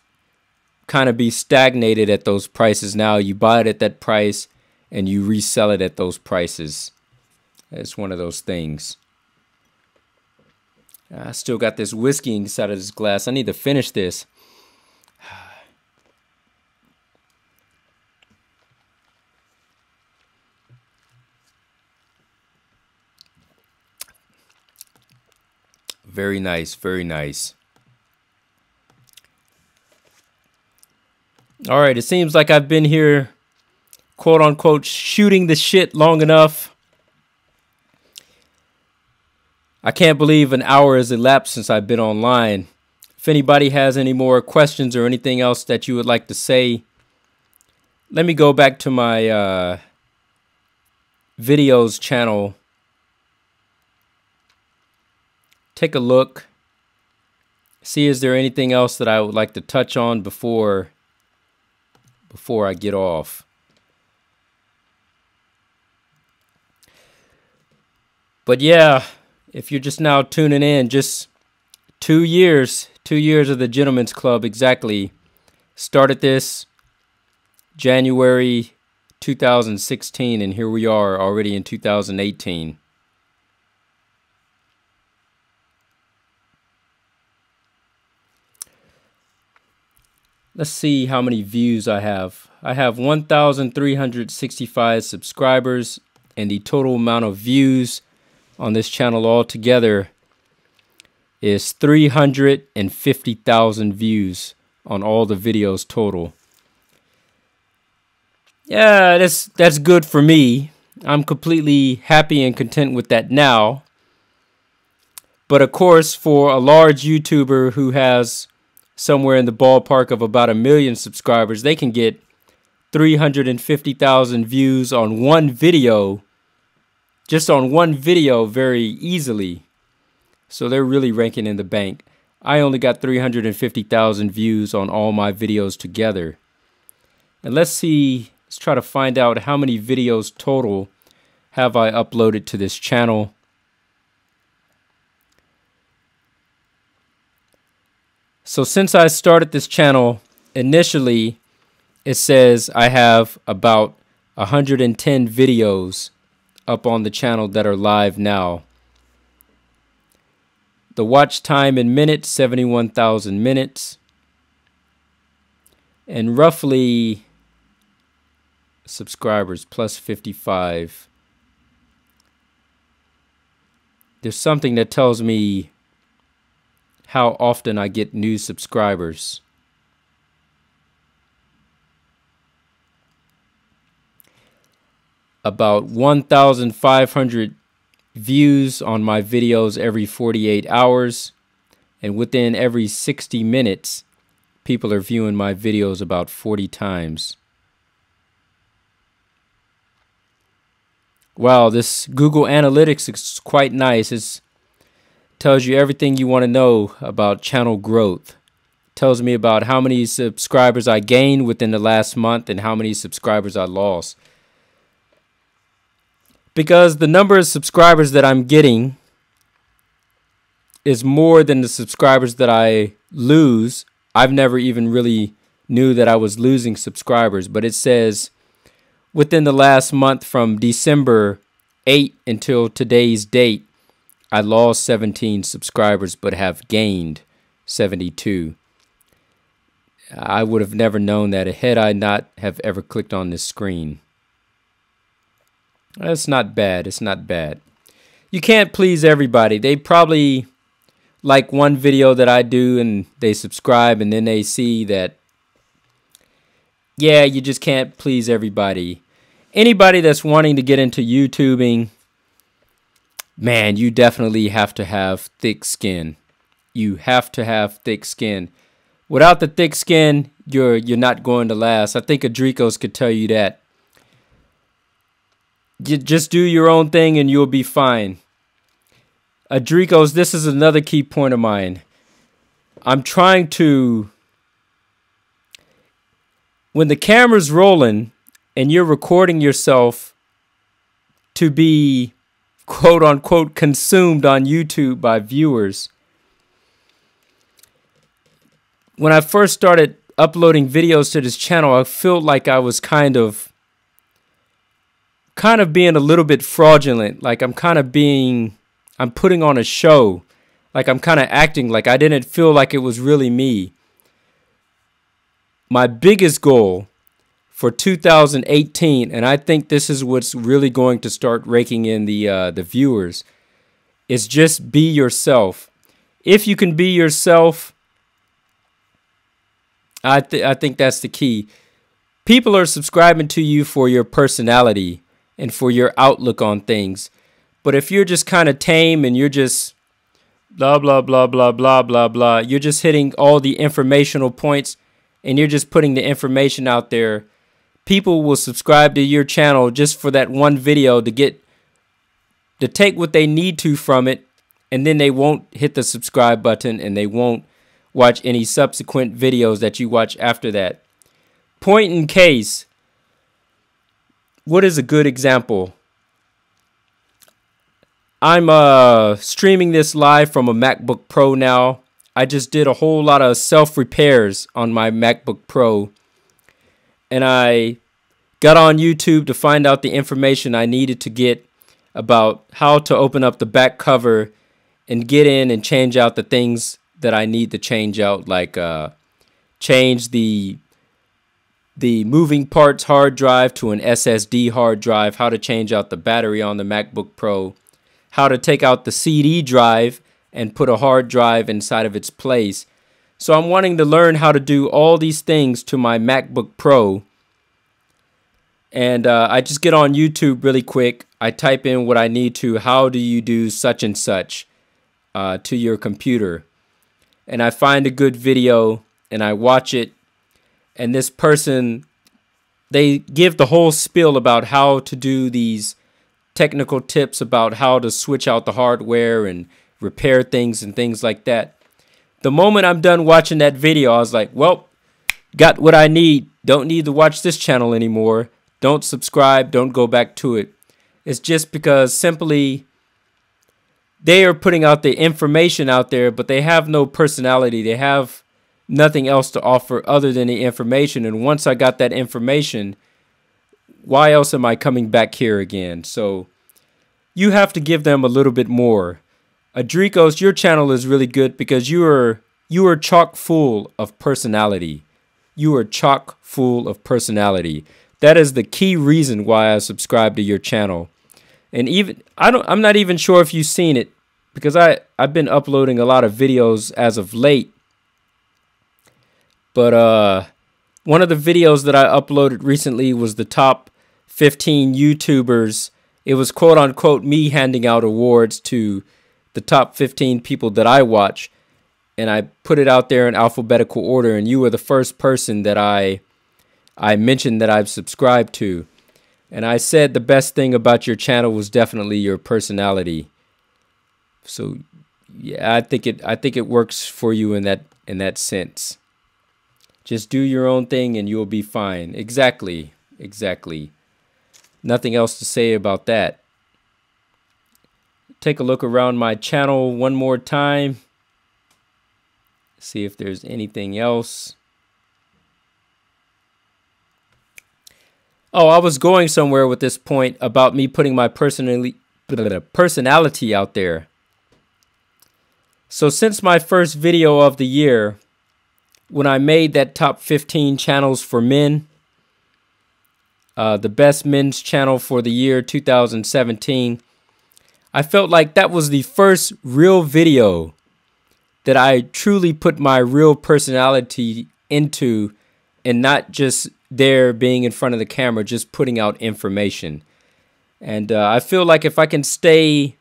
kind of be stagnated at those prices now. You buy it at that price and you resell it at those prices. It's one of those things. I still got this whiskey inside of this glass. I need to finish this. Very nice, very nice. All right, it seems like I've been here quote unquote shooting the shit long enough. I can't believe an hour has elapsed since I've been online. If anybody has any more questions or anything else that you would like to say, let me go back to my videos channel. Take a look. See, is there anything else that I would like to touch on before I get off? But yeah, if you're just now tuning in, just 2 years of the Gentleman's Club exactly. Started this January 2016, and here we are already in 2018. Let's see how many views I have. I have 1,365 subscribers, and the total amount of views on this channel altogether is 350,000 views on all the videos total. Yeah, that's good for me. I'm completely happy and content with that now. But of course, for a large YouTuber who has somewhere in the ballpark of about 1 million subscribers, they can get 350,000 views on one video, just on one video, very easily. So they're really ranking in the bank. I only got 350,000 views on all my videos together. And let's try to find out how many videos total have I uploaded to this channel. So since I started this channel, initially it says I have about 110 videos up on the channel that are live now. The watch time in minutes, 71,000 minutes. And roughly subscribers, plus 55. There's something that tells me how often I get new subscribers. About 1,500 views on my videos every 48 hours, and within every 60 minutes people are viewing my videos about 40 times. Wow, this Google Analytics is quite nice. It tells you everything you want to know about channel growth. It tells me about how many subscribers I gained within the last month and how many subscribers I lost. Because the number of subscribers that I'm getting is more than the subscribers that I lose. I've never even really knew that I was losing subscribers, but it says within the last month from December 8 until today's date, I lost 17 subscribers but have gained 72. I would have never known that had I not have ever clicked on this screen. It's not bad. It's not bad. You can't please everybody. They probably like one video that I do and they subscribe, and then they see that, yeah, you just can't please everybody. Anybody that's wanting to get into YouTubing, man, you definitely have to have thick skin. You have to have thick skin. Without the thick skin, you're not going to last. I think ADRIQOS could tell you that. You just do your own thing and you'll be fine. ADRIQOS, this is another key point of mine. I'm trying to, when the camera's rolling and you're recording yourself to be quote unquote consumed on YouTube by viewers. When I first started uploading videos to this channel, I felt like I was kind of being a little bit fraudulent. Like I'm putting on a show. Like I'm kind of acting like I didn't feel like it was really me. My biggest goal for 2018, and I think this is what's really going to start raking in the viewers, is just be yourself. If you can be yourself, I think that's the key. People are subscribing to you for your personality and for your outlook on things. But if you're just kind of tame and you're just blah, blah, blah, blah, blah, blah, blah, you're just hitting all the informational points and you're just putting the information out there, people will subscribe to your channel just for that one video to take what they need to from it, and then they won't hit the subscribe button and they won't watch any subsequent videos that you watch after that. Point in case, what is a good example? I'm streaming this live from a MacBook Pro now. I just did a whole lot of self-repairs on my MacBook Pro, and I got on YouTube to find out the information I needed to get about how to open up the back cover and get in and change out the things that I need to change out, like change the moving parts hard drive to an SSD hard drive, how to change out the battery on the MacBook Pro, how to take out the CD drive and put a hard drive inside of its place. So I'm wanting to learn how to do all these things to my MacBook Pro. And I just get on YouTube really quick. I type in what I need to. How do you do such and such to your computer? And I find a good video and I watch it. And this person, they give the whole spiel about how to do these technical tips about how to switch out the hardware and repair things and things like that. The moment I'm done watching that video, I was like, well, got what I need. Don't need to watch this channel anymore. Don't subscribe. Don't go back to it. It's just because simply they are putting out the information out there, but they have no personality. They have nothing else to offer other than the information. And once I got that information, why else am I coming back here again? So you have to give them a little bit more. ADRIQOS, your channel is really good because you are chock full of personality. You are chock full of personality. That is the key reason why I subscribe to your channel. And even I'm not even sure if you've seen it, because I've been uploading a lot of videos as of late. But one of the videos that I uploaded recently was the top 15 YouTubers. It was quote unquote me handing out awards to the top 15 people that I watch. And I put it out there in alphabetical order, and you were the first person that I mentioned that I've subscribed to. And I said the best thing about your channel was definitely your personality. So yeah, I think it works for you in that sense. Just do your own thing and you'll be fine. Exactly. Nothing else to say about that. Take a look around my channel one more time. See if there's anything else. Oh, I was going somewhere with this point about me putting my personality out there. So since my first video of the year, when I made that top 15 channels for men, the best men's channel for the year 2017, I felt like that was the first real video that I truly put my real personality into, and not just there being in front of the camera, just putting out information. And I feel like if I can stay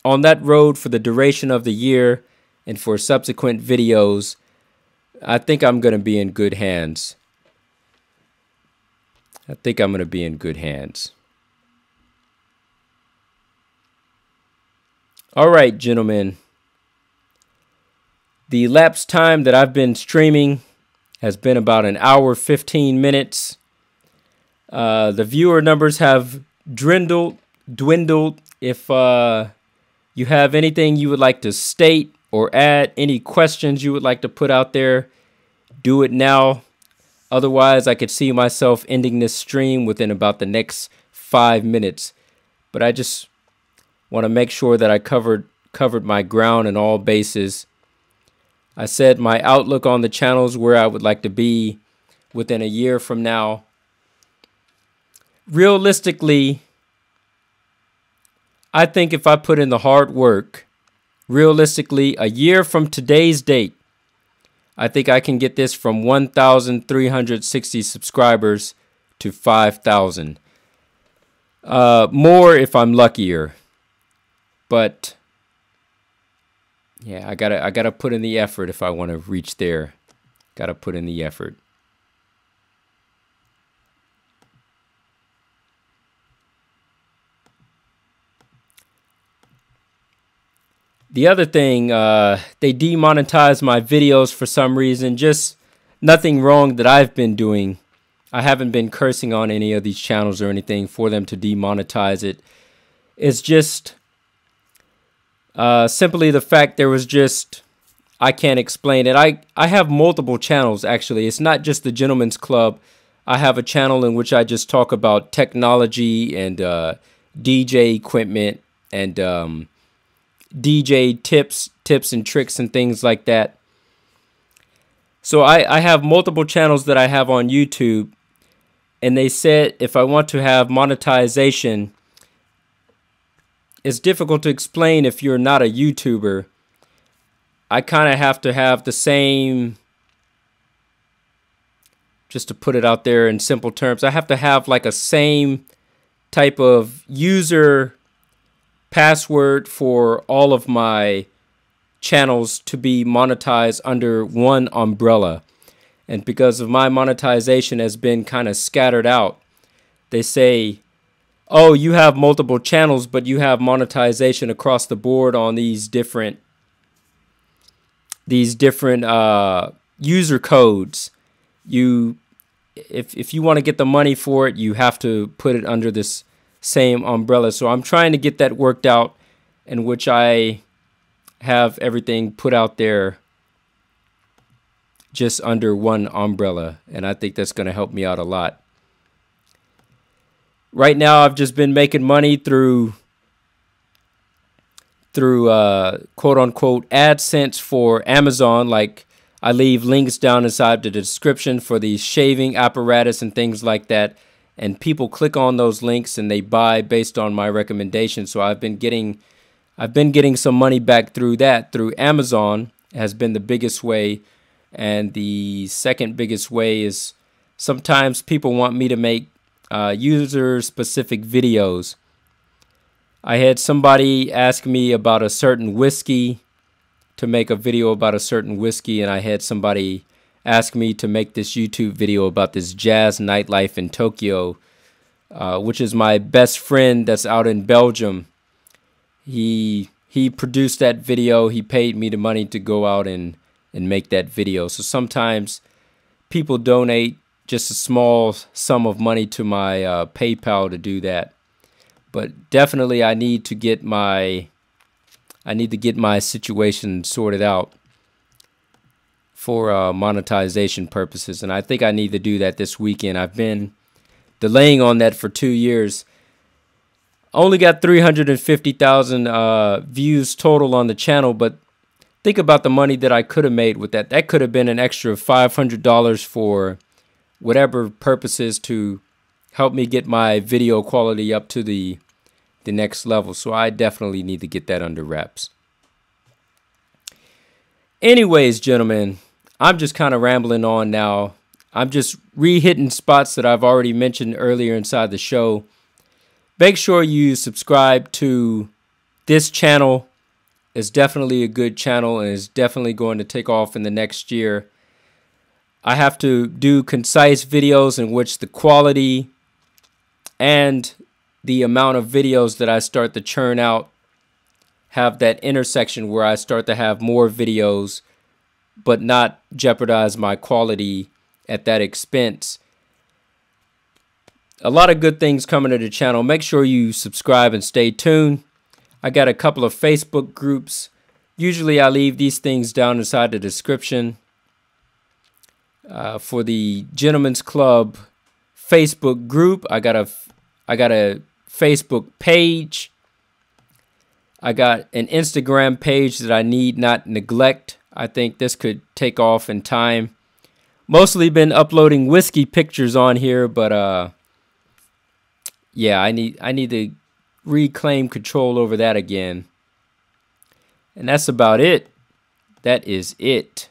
on that road for the duration of the year and for subsequent videos, I think I'm going to be in good hands. All right, gentlemen. The elapsed time that I've been streaming has been about an hour, 15 minutes. The viewer numbers have dwindled. If you have anything you would like to state or add, any questions you would like to put out there, do it now. Otherwise, I could see myself ending this stream within about the next 5 minutes. But I just want to make sure that I covered my ground in all bases. I said my outlook on the channels, where I would like to be within a year from now. Realistically, I think if I put in the hard work, realistically, a year from today's date, I think I can get this from 1,360 subscribers to 5,000. More if I'm luckier. But yeah, I gotta put in the effort if I want to reach there. Gotta put in the effort. The other thing, they demonetized my videos for some reason. Just nothing wrong that I've been doing. I haven't been cursing on any of these channels or anything for them to demonetize it. It's just simply the fact there was just, I can't explain it. I have multiple channels, actually. It's not just the Gentleman's Club. I have a channel in which I just talk about technology and DJ equipment and DJ tips and tricks and things like that. So I have multiple channels that I have on YouTube, and they said if I want to have monetization, it's difficult to explain if you're not a YouTuber. I kind of have to have the same, just to put it out there in simple terms, I have to have like a same type of user password for all of my channels to be monetized under one umbrella. And because of my monetization has been kind of scattered out, they say, oh, you have multiple channels, but you have monetization across the board on these different user codes. If you want to get the money for it, you have to put it under this same umbrella. So I'm trying to get that worked out, in which I have everything put out there just under one umbrella, and I think that's going to help me out a lot. Right now I've just been making money through quote unquote AdSense for Amazon. Like, I leave links down inside the description for these shaving apparatus and things like that, and people click on those links and they buy based on my recommendation. So I've been getting some money back through that. Through Amazon has been the biggest way, and the second biggest way is sometimes people want me to make user specific videos. I had somebody ask me about a certain whiskey, to make a video about a certain whiskey, and I had somebody ask me to make this YouTube video about this jazz nightlife in Tokyo, which is my best friend that's out in Belgium. He produced that video. He paid me the money to go out and make that video. So sometimes people donate just a small sum of money to my PayPal to do that. But definitely I need to get my situation sorted out for monetization purposes, and I think I need to do that this weekend. I've been delaying on that for 2 years. Only got 350,000 views total on the channel, but think about the money that I could have made with that. That could have been an extra $500 for whatever purposes to help me get my video quality up to the next level. So I definitely need to get that under wraps. Anyways, gentlemen, I'm just kind of rambling on now. I'm just re-hitting spots that I've already mentioned earlier inside the show. Make sure you subscribe to this channel. It's definitely a good channel and is definitely going to take off in the next year. I have to do concise videos in which the quality and the amount of videos that I start to churn out have that intersection where I start to have more videos but not jeopardize my quality at that expense. A lot of good things coming to the channel. Make sure you subscribe and stay tuned. I got a couple of Facebook groups. Usually I leave these things down inside the description. For the Gentleman's Club Facebook group, I got a Facebook page. I got an Instagram page that I need not neglect. I think this could take off in time. Mostly been uploading whiskey pictures on here, but yeah, I need to reclaim control over that again. And that's about it. That is it.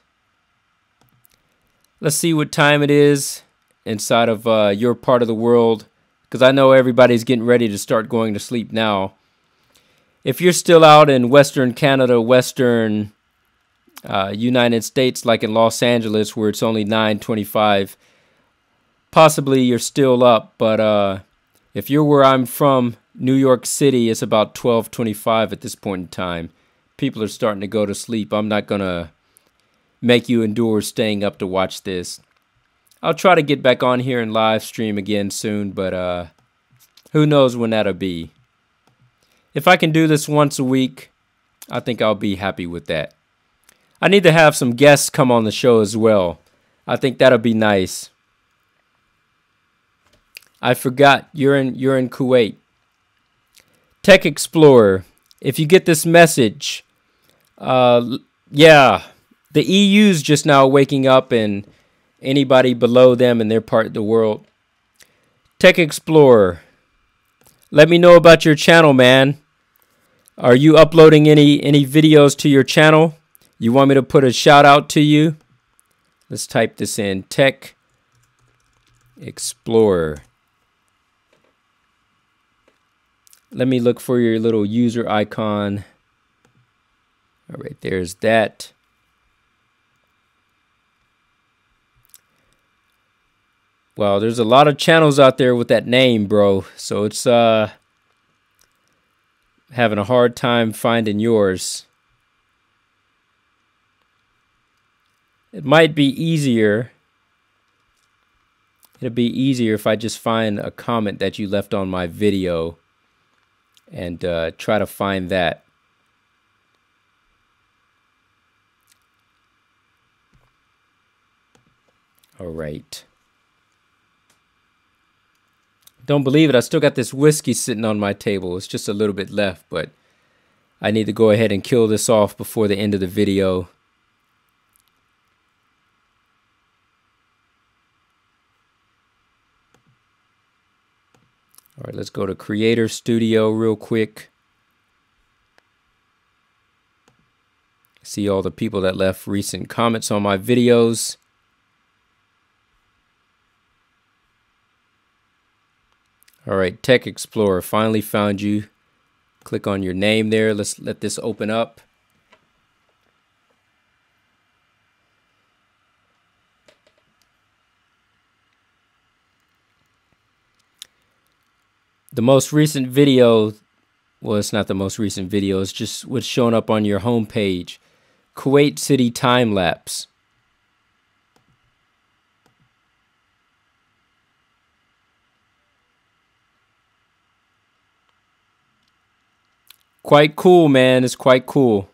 Let's see what time it is inside of your part of the world, because I know everybody's getting ready to start going to sleep now. If you're still out in Western Canada, Western United States, like in Los Angeles, where it's only 9:25, possibly you're still up. But if you're where I'm from, New York City, it's about 12:25 at this point in time. People are starting to go to sleep. I'm not gonna make you endure staying up to watch this. I'll try to get back on here and live stream again soon, but who knows when that'll be. If I can do this once a week, I think I'll be happy with that. I need to have some guests come on the show as well. I think that'll be nice. I forgot, you're in Kuwait. Tech Explorer, if you get this message, yeah, the EU's just now waking up, and anybody below them in their part of the world. Tech Explorer, let me know about your channel, man. Are you uploading any videos to your channel? You want me to put a shout out to you? Let's type this in, Tech Explorer. Let me look for your little user icon. All right, there's that. Well, there's a lot of channels out there with that name, bro. So it's having a hard time finding yours. It might be easier. It'll be easier if I just find a comment that you left on my video and try to find that. All right. Don't believe it, I still got this whiskey sitting on my table. It's just a little bit left, but I need to go ahead and kill this off before the end of the video. All right, let's go to Creator Studio real quick. See all the people that left recent comments on my videos. All right, Tech Explorer, finally found you. Click on your name there. Let's let this open up. The most recent video, well, it's not the most recent video, it's just what's showing up on your homepage. Kuwait City time lapse. Quite cool, man. It's quite cool.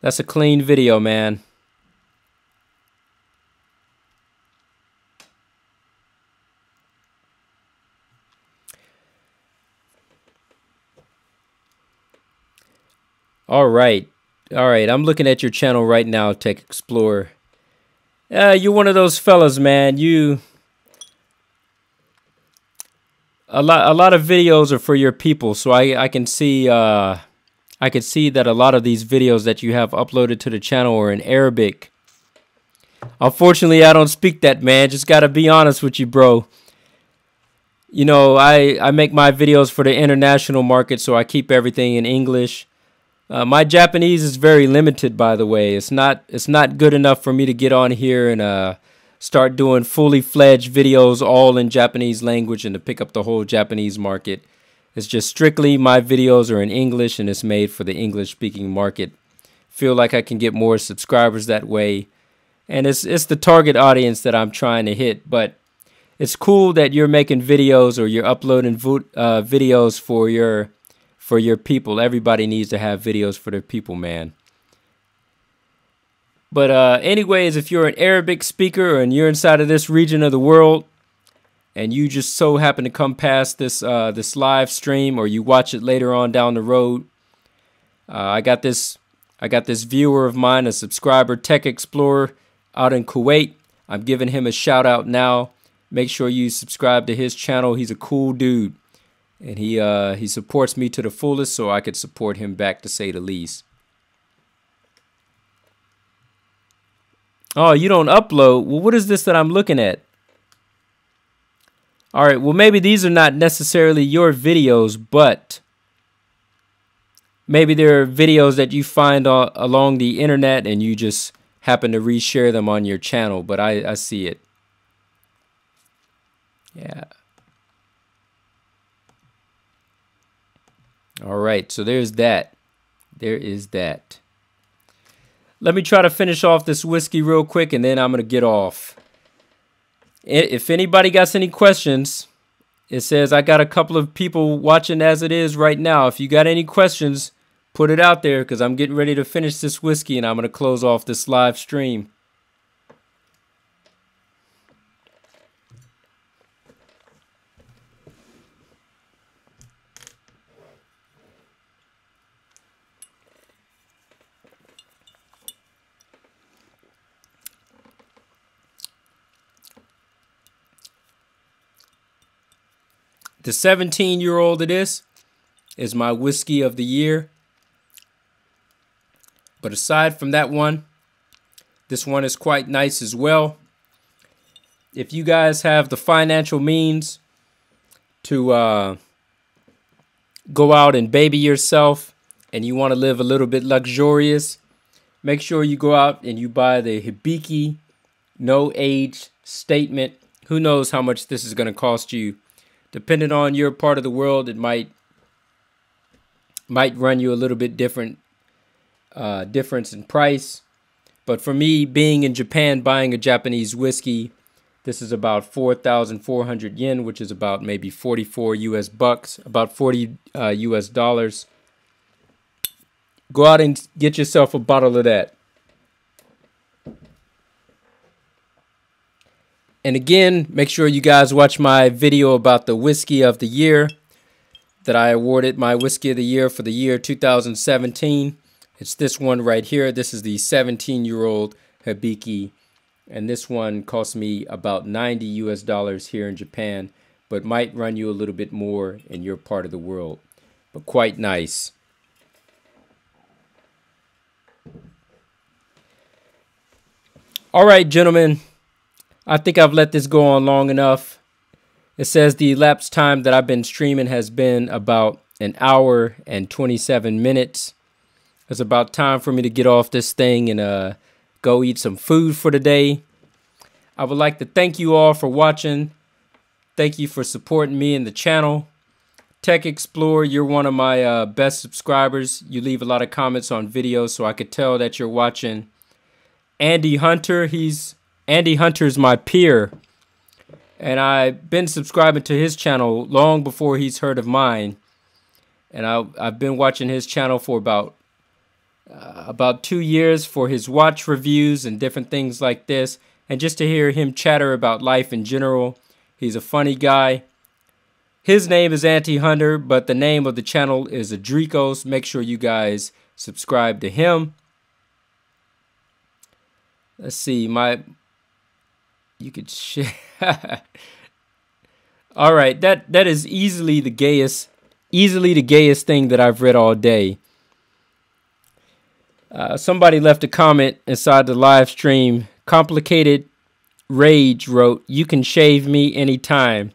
That's a clean video, man. All right. I'm looking at your channel right now, Tech Explorer. You're one of those fellas, man. A lot of videos are for your people, so I can see that a lot of these videos that you have uploaded to the channel are in Arabic. Unfortunately, I don't speak that, man. Just gotta be honest with you, bro. You know, I make my videos for the international market, so I keep everything in English. My Japanese is very limited, by the way. It's not good enough for me to get on here and start doing fully fledged videos all in Japanese language and to pick up the whole Japanese market. It's just strictly my videos are in English and it's made for the English speaking market. Feel like I can get more subscribers that way. And it's the target audience that I'm trying to hit. But it's cool that you're making videos or you're uploading videos for your people. Everybody needs to have videos for their people, man. But anyways, if you're an Arabic speaker and you're inside of this region of the world and you just so happen to come past this this live stream or you watch it later on down the road, I got this viewer of mine, a subscriber, Tech Explorer, out in Kuwait. I'm giving him a shout out now. Make sure you subscribe to his channel. He's a cool dude, and he supports me to the fullest, so I could support him back, to say the least. Oh, you don't upload? Well, what is this that I'm looking at? All right, well, maybe these are not necessarily your videos, but maybe they're videos that you find along the internet and you just happen to reshare them on your channel, but I see it. Yeah. All right, so there's that. There is that. Let me try to finish off this whiskey real quick, and then I'm going to get off. If anybody got any questions, it says I got a couple of people watching as it is right now. If you got any questions, put it out there, because I'm getting ready to finish this whiskey, and I'm going to close off this live stream. The 17-year-old it is my whiskey of the year. But aside from that one, this one is quite nice as well. If you guys have the financial means to go out and baby yourself and you want to live a little bit luxurious, make sure you go out and you buy the Hibiki no age statement. Who knows how much this is going to cost you? Depending on your part of the world, it might run you a little bit difference in price. But for me, being in Japan, buying a Japanese whiskey, this is about 4,400 yen, which is about maybe 44 US bucks, about 40 US dollars. Go out and get yourself a bottle of that. And again, make sure you guys watch my video about the whiskey of the year that I awarded my whiskey of the year for the year 2017. It's this one right here. This is the 17-year-old Hibiki. And this one cost me about 90 US dollars here in Japan, but might run you a little bit more in your part of the world. But quite nice. All right, gentlemen. I think I've let this go on long enough. It says the elapsed time that I've been streaming has been about 1 hour and 27 minutes. It's about time for me to get off this thing and go eat some food for the day. I would like to thank you all for watching. Thank you for supporting me in the channel. Tech Explorer, you're one of my best subscribers. You leave a lot of comments on videos, so I could tell that you're watching. Andy Hunter's my peer, and I've been subscribing to his channel long before he's heard of mine. And I've been watching his channel for about 2 years for his watch reviews and different things like this. And just to hear him chatter about life in general, he's a funny guy. His name is Andy Hunter, but the name of the channel is ADRIQOS. Make sure you guys subscribe to him. Let's see, you could share. All right, that is easily the gayest thing that I've read all day. Somebody left a comment inside the live stream. Complicated Rage wrote, "You can shave me anytime."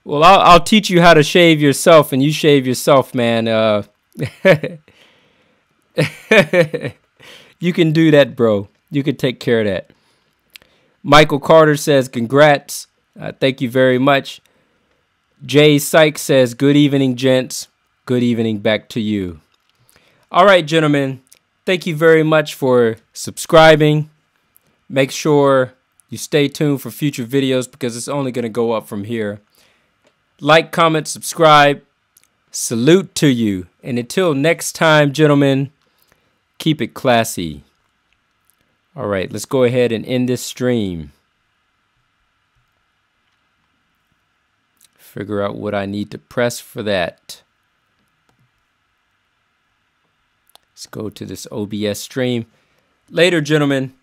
Well, I'll teach you how to shave yourself, and you shave yourself, man. You can do that, bro. You can take care of that. Michael Carter says, "Congrats." Thank you very much. Jay Sykes says, "Good evening, gents." Good evening back to you. All right, gentlemen. Thank you very much for subscribing. Make sure you stay tuned for future videos because it's only going to go up from here. Like, comment, subscribe. Salute to you. And until next time, gentlemen, keep it classy. All right, let's go ahead and end this stream. Figure out what I need to press for that. Let's go to this OBS stream. Later, gentlemen.